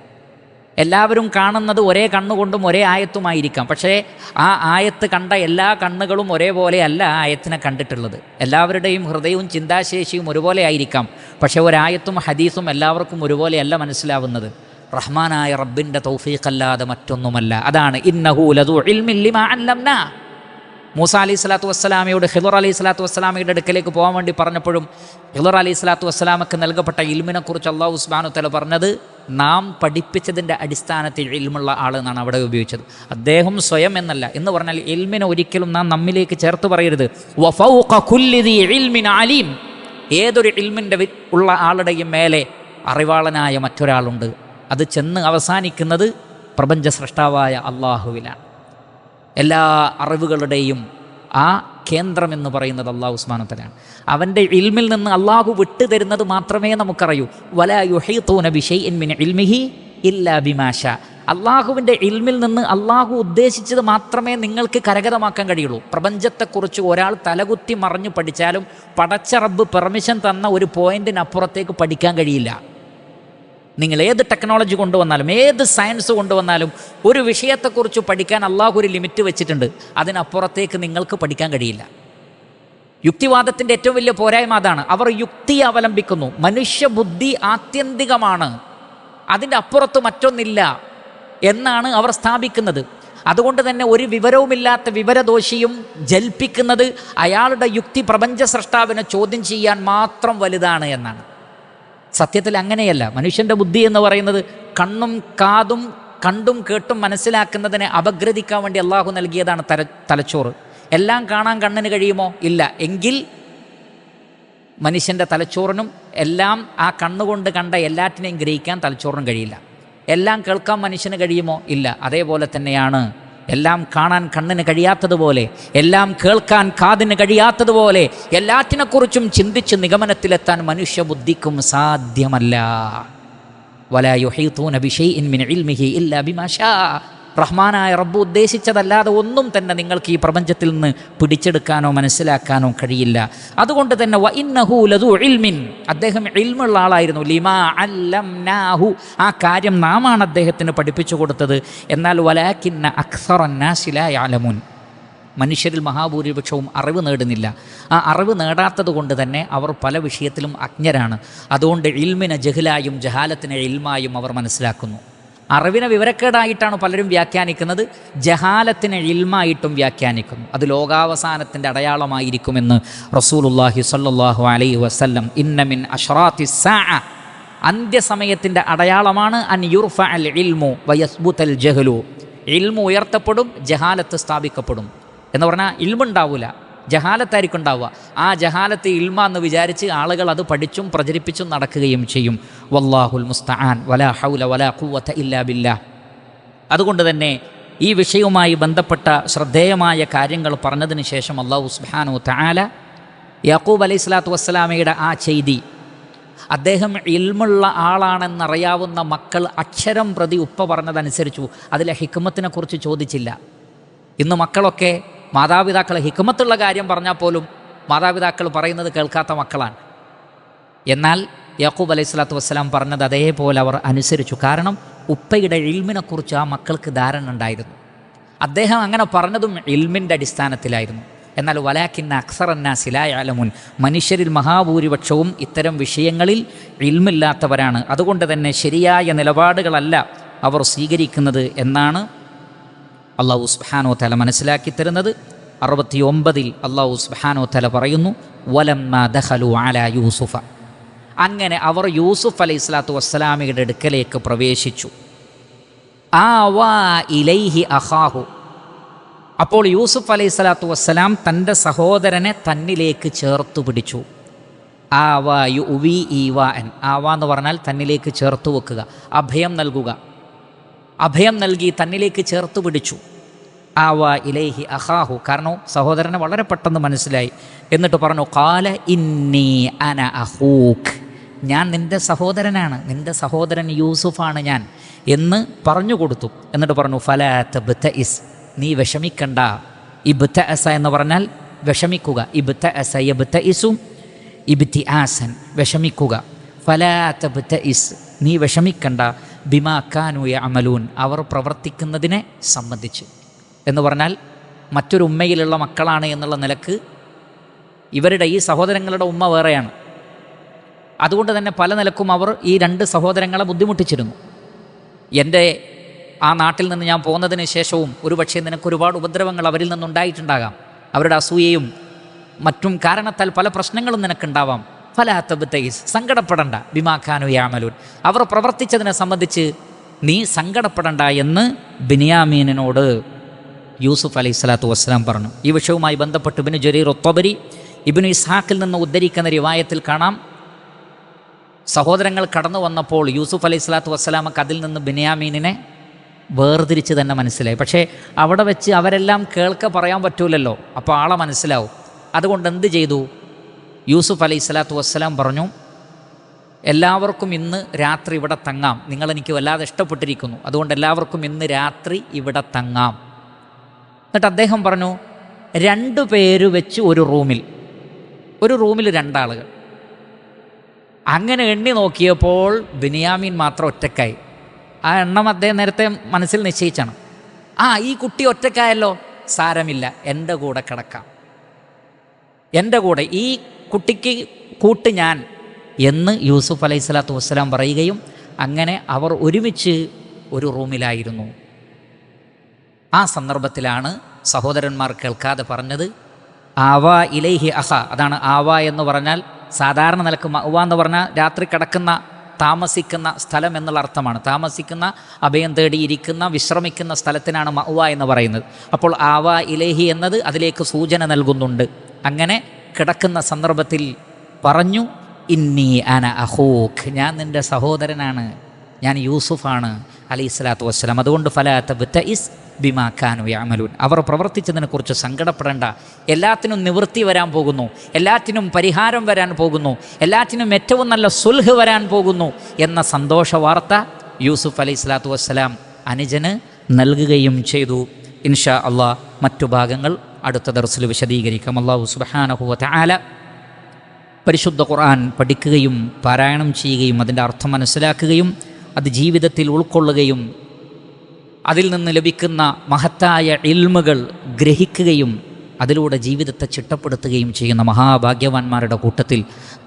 എല്ലാവരും കാണുന്നത് ഒരേ കണ്ണുകൊണ്ടും ഒരേ ആയത്തുമായിരിക്കാം. പക്ഷേ ആ ആയത്ത് കണ്ട എല്ലാ കണ്ണുകളും ഒരേപോലെ അല്ല ആ ആയത്തിനെ കണ്ടിട്ടുള്ളത്. എല്ലാവരുടെയും ഹൃദയവും ചിന്താശേഷിയും ഒരുപോലെ ആയിരിക്കാം. പക്ഷേ ഒരായത്തും ഹദീസും എല്ലാവർക്കും ഒരുപോലെയല്ല മനസ്സിലാവുന്നത്. റഹ്മാനായ റബ്ബിൻ്റെ തൗഫീഖല്ലാതെ മറ്റൊന്നുമല്ല. അതാണ് ഇന്നഹു ലദു ഇൽമിൻ ലിമാ അല്ലംനാ. മൂസ അലൈഹി സ്വലാത്തു വസ്സലാമയോട് ഖിദർ അലൈഹി സ്വലാത്തു വസ്സലാമയുടെ അടുക്കലേക്ക് പോകാൻ വേണ്ടി പറഞ്ഞപ്പോഴും ഖിദർ അലൈഹി സ്വലാത്തു വസ്സലാമക്ക് നൽകപ്പെട്ട ഇൽമിനെക്കുറിച്ച് അല്ലാഹു സുബ്ഹാനഹു വ തആല പറഞ്ഞത് നാം പഠിപ്പിച്ചതിൻ്റെ അടിസ്ഥാനത്തിൽ ഇൽമുള്ള ആൾ എന്നാണ് അവിടെ ഉപയോഗിച്ചത്. അദ്ദേഹം സ്വയം എന്നല്ല. എന്ന് പറഞ്ഞാൽ ഇൽമിനെ ഒരിക്കലും നാം നമ്മിലേക്ക് ചേർത്ത് പറയരുത്. വഫൗഖ കുല്ലി ദീ ഇൽമിൻ അലീം. ഏതൊരു ഇൽമിൻ്റെ ഉള്ള ആളുടെയും മേലെ അറിവാളനായ മറ്റൊരാളുണ്ട്. അത് ചെന്ന് അവസാനിക്കുന്നത് പ്രപഞ്ച സൃഷ്ടാവായ അള്ളാഹുവിലാണ്. എല്ലാ അറിവുകളുടെയും ആ കേന്ദ്രമെന്ന് പറയുന്നത് അല്ലാഹു സുബ്ഹാനഹു വ തആലയാണ്. അവൻ്റെ ഇൽമിൽ നിന്ന് അള്ളാഹു വിട്ടു തരുന്നത് മാത്രമേ നമുക്കറിയൂ. വലാ യുഹീതൂന ബിശൈഇൻ മിൻ ഇൽമിഹി ഇല്ലാ ബിമാ ശാ. അള്ളാഹുവിൻ്റെ ഇൽമിൽ നിന്ന് അള്ളാഹു ഉദ്ദേശിച്ചത് മാത്രമേ നിങ്ങൾക്ക് കരഗതമാക്കാൻ കഴിയുള്ളൂ. പ്രപഞ്ചത്തെക്കുറിച്ച് ഒരാൾ തലകുത്തി മറിഞ്ഞ് പഠിച്ചാലും പടച്ച റബ്ബ് പെർമിഷൻ തന്ന ഒരു പോയിന്റിനപ്പുറത്തേക്ക് പഠിക്കാൻ കഴിയില്ല. നിങ്ങൾ ഏത് ടെക്നോളജി കൊണ്ടുവന്നാലും ഏത് സയൻസ് കൊണ്ടുവന്നാലും ഒരു വിഷയത്തെക്കുറിച്ച് പഠിക്കാൻ അള്ളാഹു ഒരു ലിമിറ്റ് വെച്ചിട്ടുണ്ട്. അതിനപ്പുറത്തേക്ക് നിങ്ങൾക്ക് പഠിക്കാൻ കഴിയില്ല. യുക്തിവാദത്തിൻ്റെ ഏറ്റവും വലിയ പോരായ്മ അതാണ്. അവർ യുക്തിയെ അവലംബിക്കുന്നു. മനുഷ്യബുദ്ധി ആത്യന്തികമാണ്, അതിൻ്റെ അപ്പുറത്ത് മറ്റൊന്നില്ല എന്നാണ് അവർ സ്ഥാപിക്കുന്നത്. അതുകൊണ്ട് തന്നെ ഒരു വിവരവുമില്ലാത്ത വിവരദോഷിയും ജൽപ്പിക്കുന്നത് അയാളുടെ യുക്തി പ്രപഞ്ച സൃഷ്ടാവിനെ ചോദ്യം ചെയ്യാൻ മാത്രം വലുതാണ് എന്നാണ്. സത്യത്തിൽ അങ്ങനെയല്ല. മനുഷ്യൻ്റെ ബുദ്ധി എന്ന് പറയുന്നത് കണ്ണും കാതും കണ്ടും കേട്ടും മനസ്സിലാക്കുന്നതിനെ അപഗ്രഥിക്കാൻ വേണ്ടി അള്ളാഹു നൽകിയതാണ് തലച്ചോറ്. എല്ലാം കാണാൻ കണ്ണിന് കഴിയുമോ? ഇല്ല. എങ്കിൽ മനുഷ്യൻ്റെ തലച്ചോറിനും എല്ലാം ആ കണ്ണുകൊണ്ട് കണ്ട എല്ലാറ്റിനെയും ഗ്രഹിക്കാൻ തലച്ചോറിനും കഴിയില്ല. എല്ലാം കേൾക്കാൻ മനുഷ്യന് കഴിയുമോ? ഇല്ല. അതേപോലെ തന്നെയാണ് എല്ലാം കാണാൻ കണ്ണിന് കഴിയാത്തതുപോലെ, എല്ലാം കേൾക്കാൻ കാതിന് കഴിയാത്തതുപോലെ എല്ലാറ്റിനെക്കുറിച്ചും ചിന്തിച്ച് നിഗമനത്തിലെത്താൻ മനുഷ്യബുദ്ധിക്കും സാധ്യമല്ല. വലാ യുഹീതൂന ബിശൈഇൻ മിൻ ഇൽമിഹി ഇല്ലാ ബിമാ ശാ. റഹ്മാനായ റബ്ബ് ഉദ്ദേശിച്ചതല്ലാതെ ഒന്നും തന്നെ നിങ്ങൾക്ക് ഈ പ്രപഞ്ചത്തിൽ നിന്ന് പിടിച്ചെടുക്കാനോ മനസ്സിലാക്കാനോ കഴിയില്ല. അതുകൊണ്ട് തന്നെ വ ഇന്നഹു ലദു ഇൽമിൻ, അദ്ദേഹം ഇൽമുള്ള ആളായിരുന്നു. ലിമാ അല്ലംനാഹു, ആ കാര്യം നാമാണ് അദ്ദേഹത്തിന് പഠിപ്പിച്ചു കൊടുത്തത്. എന്നാൽ വലാകിന്ന അക്സറന്നാസി ലാ യഅലമൂൻ, മനുഷ്യരിൽ മഹാഭൂരിപക്ഷവും അറിവ് നേടുന്നില്ല. ആ അറിവ് നേടാത്തത് കൊണ്ട് തന്നെ അവർ പല വിഷയത്തിലും അജ്ഞരാണ്. അതുകൊണ്ട് ഇൽമിനെ ജഹ്ലായും ജഹാലത്തിനെ ഇൽമായും അവർ മനസ്സിലാക്കുന്നു. അറിവിനെ വിവരക്കേടായിട്ടാണ് പലരും വ്യാഖ്യാനിക്കുന്നത്, ജഹാലത്തിനെ ഇൽമായിട്ടും വ്യാഖ്യാനിക്കുന്നു. അത് ലോകാവസാനത്തിൻ്റെ അടയാളമായിരിക്കുമെന്ന് റസൂലുള്ളാഹി സ്വല്ലല്ലാഹു അലൈഹി വസല്ലം ഇന്ന മിൻ അശ്റാത്തിസ് സാഅ, അന്ത്യസമയത്തിൻ്റെ അടയാളമാണ് അൻ യുർഫഅൽ ഇൽമു വയസ്ബുതൽ ജഹ്ലു, ഇൽമു ഉയർത്തപ്പെടും, ജഹാലത്ത് സ്ഥാപിക്കപ്പെടും. എന്ന് പറഞ്ഞാൽ ഇൽമുണ്ടാവില്ല, ജഹാലത്തായിരിക്കും ഉണ്ടാവുക. ആ ജഹാലത്ത് ഇൽമ എന്ന് വിചാരിച്ച് ആളുകൾ അത് പഠിച്ചും പ്രചരിപ്പിച്ചും നടക്കുകയും ചെയ്യും. വല്ലാഹുൽ മുസ്തആൻ വലാ ഹൗല വലാ ഖുവത ഇല്ലാ ബില്ലാഹ്. അതുകൊണ്ട് തന്നെ ഈ വിഷയവുമായി ബന്ധപ്പെട്ട ശ്രദ്ധേയമായ കാര്യങ്ങൾ പറഞ്ഞതിന് ശേഷം അല്ലാഹു സുബ്ഹാനഹു തആല യാക്കൂബ് അലൈഹി സ്വലാത്തു വസ്സലാമയുടെ ആ ചെയ്തി, അദ്ദേഹം ഇൽമുള്ള ആളാണെന്നറിയാവുന്ന മക്കൾ അക്ഷരം പ്രതി ഉപ്പ പറഞ്ഞതനുസരിച്ചു. അതിലെ ഹിക്മത്തിനെ കുറിച്ച് ചോദിച്ചില്ല. ഇന്ന് മക്കളൊക്കെ മാതാപിതാക്കൾ ഹിക്മത്തുള്ള കാര്യം പറഞ്ഞാൽ പോലും മാതാപിതാക്കൾ പറയുന്നത് കേൾക്കാത്ത മക്കളാണ്. എന്നാൽ യാക്കൂബ് അലൈഹി സ്വലാത്തു വസ്സലാം പറഞ്ഞത് അതേപോലെ അവർ അനുസരിച്ചു. കാരണം ഉപ്പയുടെ ഇൽമിനെക്കുറിച്ച് ആ മക്കൾക്ക് ധാരണ ഉണ്ടായിരുന്നു. അദ്ദേഹം അങ്ങനെ പറഞ്ഞതും ഇൽമിൻ്റെ അടിസ്ഥാനത്തിലായിരുന്നു. എന്നാൽ വലാകിന്ന അക്സറന്നാസി ലാ യഅലമൂൻ, മനുഷ്യരിൽ മഹാഭൂരിപക്ഷവും ഇത്തരം വിഷയങ്ങളിൽ ഇൽമില്ലാത്തവരാണ്. അതുകൊണ്ട് തന്നെ ശരിയായ നിലപാടുകളല്ല അവർ സ്വീകരിക്കുന്നത് എന്നാണ് അല്ലാഹു സുബ്ഹാനഹു വ തആല മനസ്സിലാക്കി തരുന്നത്. 69 അല്ലാഹു സുബ്ഹാനഹു വ തആല പറയുന്നു വലമ്മാ ദഖലു അലാ യൂസുഫ, അങ്ങനെ അവർ യൂസുഫ് അലൈഹി സ്വലാത്തു വസ്സലാമയുടെ അടുക്കലേക്ക് പ്രവേശിച്ചു. ആവാ ഇലൈഹി അഖാഹു, അപ്പോൾ യൂസുഫ് അലൈഹി സ്വലാത്തു വസ്സലാം തൻ്റെ സഹോദരനെ തന്നിലേക്ക് ചേർത്തു പിടിച്ചു. ആവാ യുവി ഈവാൻ, ആവാ എന്ന് പറഞ്ഞാൽ തന്നിലേക്ക് ചേർത്തു വെക്കുക, അഭയം നൽകുക. അഭയം നൽകി തന്നിലേക്ക് ചേർത്ത് പിടിച്ചു. ആവാ ഇലൈഹി അഖാഹു, കാരണം സഹോദരനെ വളരെ പെട്ടെന്ന് മനസ്സിലായി. എന്നിട്ട് പറഞ്ഞു ഖാല ഇന്നി അന അഖൂക്, ഞാൻ നിൻ്റെ സഹോദരനാണ്, നിൻ്റെ സഹോദരൻ യൂസുഫാണ് ഞാൻ എന്ന് പറഞ്ഞു കൊടുത്തു. എന്നിട്ട് പറഞ്ഞു ഫലാ തബ്തഇസ്, നീ വിഷമിക്കണ്ട. ഇബ്തഅസ എന്ന് പറഞ്ഞാൽ വിഷമിക്കുക. ഇബ്തഅസ യബ്തഇസു ഇബ്തിആസൻ, വിഷമിക്കുക. ഫലാ തബ്തഇസ്, നീ വിഷമിക്കണ്ട. ബിമാ കാനൂ യഅമലൂൻ, അവർ പ്രവർത്തിക്കുന്നതിനെ സംബന്ധിച്ച്. എന്ന് പറഞ്ഞാൽ മറ്റൊരു ഉമ്മയിലുള്ള മക്കളാണ് എന്നുള്ള നിലക്ക് ഇവരുടെ ഈ സഹോദരങ്ങളുടെ ഉമ്മ വേറെയാണ്. അതുകൊണ്ട് തന്നെ പല നിലക്കും അവർ ഈ രണ്ട് സഹോദരങ്ങളെ ബുദ്ധിമുട്ടിച്ചിരുന്നു. എൻ്റെ ആ നാട്ടിൽ നിന്ന് ഞാൻ പോകുന്നതിന് ശേഷവും ഒരുപക്ഷെ നിനക്ക് ഒരുപാട് ഉപദ്രവങ്ങൾ അവരിൽ നിന്നുണ്ടായിട്ടുണ്ടാകാം. അവരുടെ അസൂയയും മറ്റും കാരണത്താൽ പല പ്രശ്നങ്ങളും നിനക്കുണ്ടാവാം. ഫലാ തബ്തയിസ്, സങ്കടപ്പെടണ്ട. ബിമാ കാനൂ യഅമലൂൻ, അവർ പ്രവർത്തിച്ചതിനെ സംബന്ധിച്ച് നീ സങ്കടപ്പെടണ്ട എന്ന് ബിനിയാമീനിനോട് യൂസുഫ് അലൈഹിസ്സലാത്തു വസ്സലാം പറഞ്ഞു. ഈ വിഷയവുമായി ബന്ധപ്പെട്ട് ഇബ്നു ജരീർ അത്വബരി ഇബ്നു ഇസ്ഹാഖിൽ നിന്ന് ഉദ്ധരിക്കുന്ന റിവായത്തിൽ കാണാം, സഹോദരങ്ങൾ കടന്നു വന്നപ്പോൾ യൂസുഫ് അലൈഹിസ്സലാത്തു വസ്സലാമക്ക് അതിൽ നിന്ന് ബിനിയാമീനിനെ വേർതിരിച്ച് തന്നെ മനസ്സിലായി. പക്ഷേ അവിടെ വെച്ച് അവരെല്ലാം കേൾക്ക പറയാൻ പറ്റൂലല്ലോ, അപ്പോൾ ആളെ മനസ്സിലാവും. അതുകൊണ്ട് എന്ത് ചെയ്തു? യൂസുഫ് അലൈഹിസ്സലാത്തു വസ്സലാം പറഞ്ഞു, എല്ലാവർക്കും ഇന്ന് രാത്രി ഇവിടെ തങ്ങാം, നിങ്ങളെനിക്ക് വല്ലാതെ ഇഷ്ടപ്പെട്ടിരിക്കുന്നു, അതുകൊണ്ട് എല്ലാവർക്കും ഇന്ന് രാത്രി ഇവിടെ തങ്ങാം. എന്നിട്ട് അദ്ദേഹം പറഞ്ഞു, 2 പേര് വെച്ച് ഒരു റൂമിൽ 2 ആളുകൾ. അങ്ങനെ എണ്ണി നോക്കിയപ്പോൾ ബിനിയാമീൻ മാത്രം ഒറ്റക്കായി. ആ എണ്ണം അദ്ദേഹം നേരത്തെ മനസ്സിൽ നിശ്ചയിച്ചാണ്. ഈ കുട്ടി ഒറ്റക്കായല്ലോ, സാരമില്ല, എൻ്റെ കൂടെ കിടക്കാം, എൻ്റെ കൂടെ, ഈ കുട്ടിക്ക് കൂട്ട് ഞാൻ എന്ന് യൂസുഫ് അലൈഹിസ്സലാത്തു വസ്സലാം പറയുകയും അങ്ങനെ അവർ ഒരുമിച്ച് ഒരു റൂമിലായിരുന്നു. ആ സന്ദർഭത്തിലാണ് സഹോദരന്മാർ കേൾക്കാതെ പറഞ്ഞത്, ആവാ ഇലൈഹി അഹ. അതാണ് ആവാ എന്ന് പറഞ്ഞാൽ സാധാരണ നിലക്ക് മഅ്വ എന്ന് പറഞ്ഞാൽ രാത്രി കിടക്കുന്ന, താമസിക്കുന്ന സ്ഥലം എന്നുള്ള അർത്ഥമാണ്. താമസിക്കുന്ന, അഭയം തേടിയിരിക്കുന്ന, വിശ്രമിക്കുന്ന സ്ഥലത്തിനാണ് മഅ്വ എന്ന് പറയുന്നത്. അപ്പോൾ ആവാ ഇലൈഹി എന്നത് അതിലേക്ക് സൂചന നൽകുന്നുണ്ട്. അങ്ങനെ കിടക്കുന്ന സന്ദർഭത്തിൽ പറഞ്ഞു, ഇന്നി അന അഖൂഖ്, ഞാൻ നിൻ്റെ സഹോദരനാണ്, ഞാൻ യൂസുഫാണ് അലൈഹിസ്സലാത്തു വസ്സലാം. അതുകൊണ്ട് ഫലാ തബ്തയിസ് ബിമാ കാനൂ യഅമലൂൻ, അവർ പ്രവർത്തിച്ചതിനെക്കുറിച്ച് സങ്കടപ്പെടേണ്ട. എല്ലാത്തിനും നിവൃത്തി വരാൻ പോകുന്നു, എല്ലാത്തിനും പരിഹാരം വരാൻ പോകുന്നു, എല്ലാത്തിനും ഏറ്റവും നല്ല സുൽഹ് വരാൻ പോകുന്നു എന്ന സന്തോഷ വാർത്ത യൂസുഫ് അലൈഹിസ്സലാത്തു വസ്സലാം അനുജന് നൽകുകയും ചെയ്തു. ഇൻഷാ അള്ളാഹ് മറ്റു ഭാഗങ്ങൾ അടുത്ത ദർസിൽ വിശദീകരിക്കാം. അല്ലാഹു സുബ്ഹാനഹു വ തആല പരിശുദ്ധ ഖുർആൻ പഠിക്കുകയും പാരായണം ചെയ്യുകയും അതിൻ്റെ അർത്ഥം മനസ്സിലാക്കുകയും അത് ജീവിതത്തിൽ ഉൾക്കൊള്ളുകയും അതിൽ നിന്ന് ലഭിക്കുന്ന മഹത്തായ ഇൽമുകൾ ഗ്രഹിക്കുകയും അതിലൂടെ ജീവിതത്തെ ചിട്ടപ്പെടുത്തുകയും ചെയ്യുന്ന മഹാഭാഗ്യവാന്മാരുടെ കൂട്ടത്തിൽ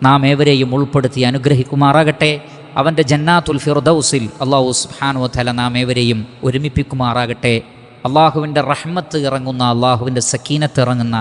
നാം ഏവരെയും ഉൾപ്പെടുത്തി അനുഗ്രഹിക്കുമാറാകട്ടെ. അവൻ്റെ ജന്നാത്തുൽ ഫിർദൗസിൽ അല്ലാഹു സുബ്ഹാനഹു വ തആല നാം ഏവരെയും ഒരുമിപ്പിക്കുമാറാകട്ടെ. അള്ളാഹുവിൻ്റെ റഹ്മത്ത് ഇറങ്ങുന്ന, അള്ളാഹുവിൻ്റെ സക്കീനത്ത് ഇറങ്ങുന്ന,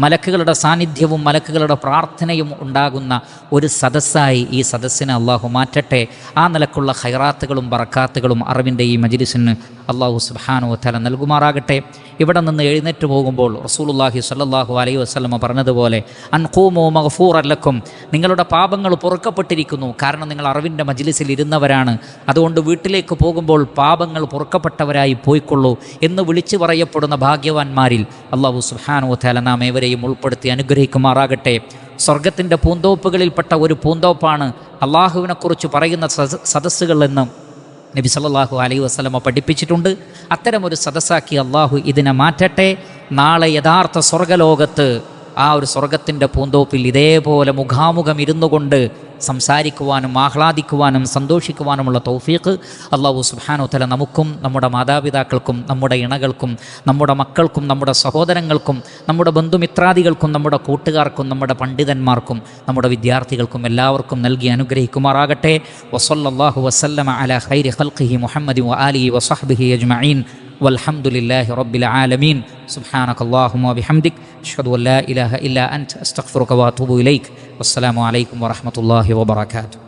മലക്കുകളുടെ സാന്നിധ്യവും മലക്കുകളുടെ പ്രാർത്ഥനയും ഉണ്ടാകുന്ന ഒരു സദസ്സായി ഈ സദസ്സിനെ അള്ളാഹു മാറ്റട്ടെ. ആ നിലക്കുള്ള ഖൈറാത്തുകളും ബറക്കാത്തുകളും അറിവിൻ്റെ ഈ മജ്ലിസിന് അള്ളാഹു സുബ്ഹാനഹു വ തആല നൽകുമാറാകട്ടെ. ഇവിടെ നിന്ന് എഴുന്നേറ്റ് പോകുമ്പോൾ റസൂലുള്ളാഹി സ്വല്ലല്ലാഹു അലൈഹി വസല്ലമ പറഞ്ഞതുപോലെ അൻഖൂമു മഗ്ഫൂറൻ ലക്കും, നിങ്ങളുടെ പാപങ്ങൾ പൊറുക്കപ്പെട്ടിരിക്കുന്നു, കാരണം നിങ്ങൾ അറിവിൻ്റെ മജ്ലിസിൽ ഇരുന്നവരാണ്. അതുകൊണ്ട് വീട്ടിലേക്ക് പോകുമ്പോൾ പാപങ്ങൾ പൊറുക്കപ്പെട്ടവരായി പോയിക്കൊള്ളൂ എന്ന് വിളിച്ചു പറയപ്പെടുന്ന ഭാഗ്യവാന്മാരിൽ അല്ലാഹു സുബ്ഹാനഹു വ തആല നാം ഏവരെയും ഉൾപ്പെടുത്തി അനുഗ്രഹിക്കുമാറാകട്ടെ. സ്വർഗത്തിൻ്റെ പൂന്തോപ്പുകളിൽപ്പെട്ട ഒരു പൂന്തോപ്പാണ് അള്ളാഹുവിനെക്കുറിച്ച് പറയുന്ന സദസ്സുകൾ എന്ന് നബി സല്ലല്ലാഹു അലൈഹി വസല്ലമ പഠിപ്പിച്ചിട്ടുണ്ട്. അത്തരമൊരു സദസ്സാക്കി അള്ളാഹു ഇതിനെ മാറ്റട്ടെ. നാളെ യഥാർത്ഥ സ്വർഗലോകത്ത് ആ ഒരു സ്വർഗത്തിൻ്റെ പൂന്തോപ്പിൽ ഇതേപോലെ മുഖാമുഖം ഇരുന്നു കൊണ്ട് സംസാരിക്കുവാനും ആഹ്ലാദിക്കുവാനും സന്തോഷിക്കുവാനുമുള്ള തൗഫീഖ് അല്ലാഹു സുബ്ഹാനഹു വ തആല നമുക്കും നമ്മുടെ മാതാപിതാക്കൾക്കും നമ്മുടെ ഇണകൾക്കും നമ്മുടെ മക്കൾക്കും നമ്മുടെ സഹോദരങ്ങൾക്കും നമ്മുടെ ബന്ധുമിത്രാദികൾക്കും നമ്മുടെ കൂട്ടുകാർക്കും നമ്മുടെ പണ്ഡിതന്മാർക്കും നമ്മുടെ വിദ്യാർത്ഥികൾക്കും എല്ലാവർക്കും നൽകി അനുഗ്രഹിക്കുമാറാകട്ടെ. വസല്ലല്ലാഹു വസല്ലമ അലാ ഖൈരി ഖൽഖിഹി മുഹമ്മദി വ ആലിഹി വസഹ്ബിഹി അജ്മഈൻ വൽഹംദുലില്ലാഹി റബ്ബിൽ ആലമീൻ. സുബ്ഹാനകല്ലാഹുമ്മ വബിഹംദിക് അഷ്ഹദു അൻ ലാ ഇലാഹ ഇല്ലാ അൻത അസ്തഗ്ഫിറുക വഅതൂബു ഇലൈക്. വസ്സലാമു അലൈക്കും വറഹ്മത്തുള്ളാഹി വബറകാതുഹു.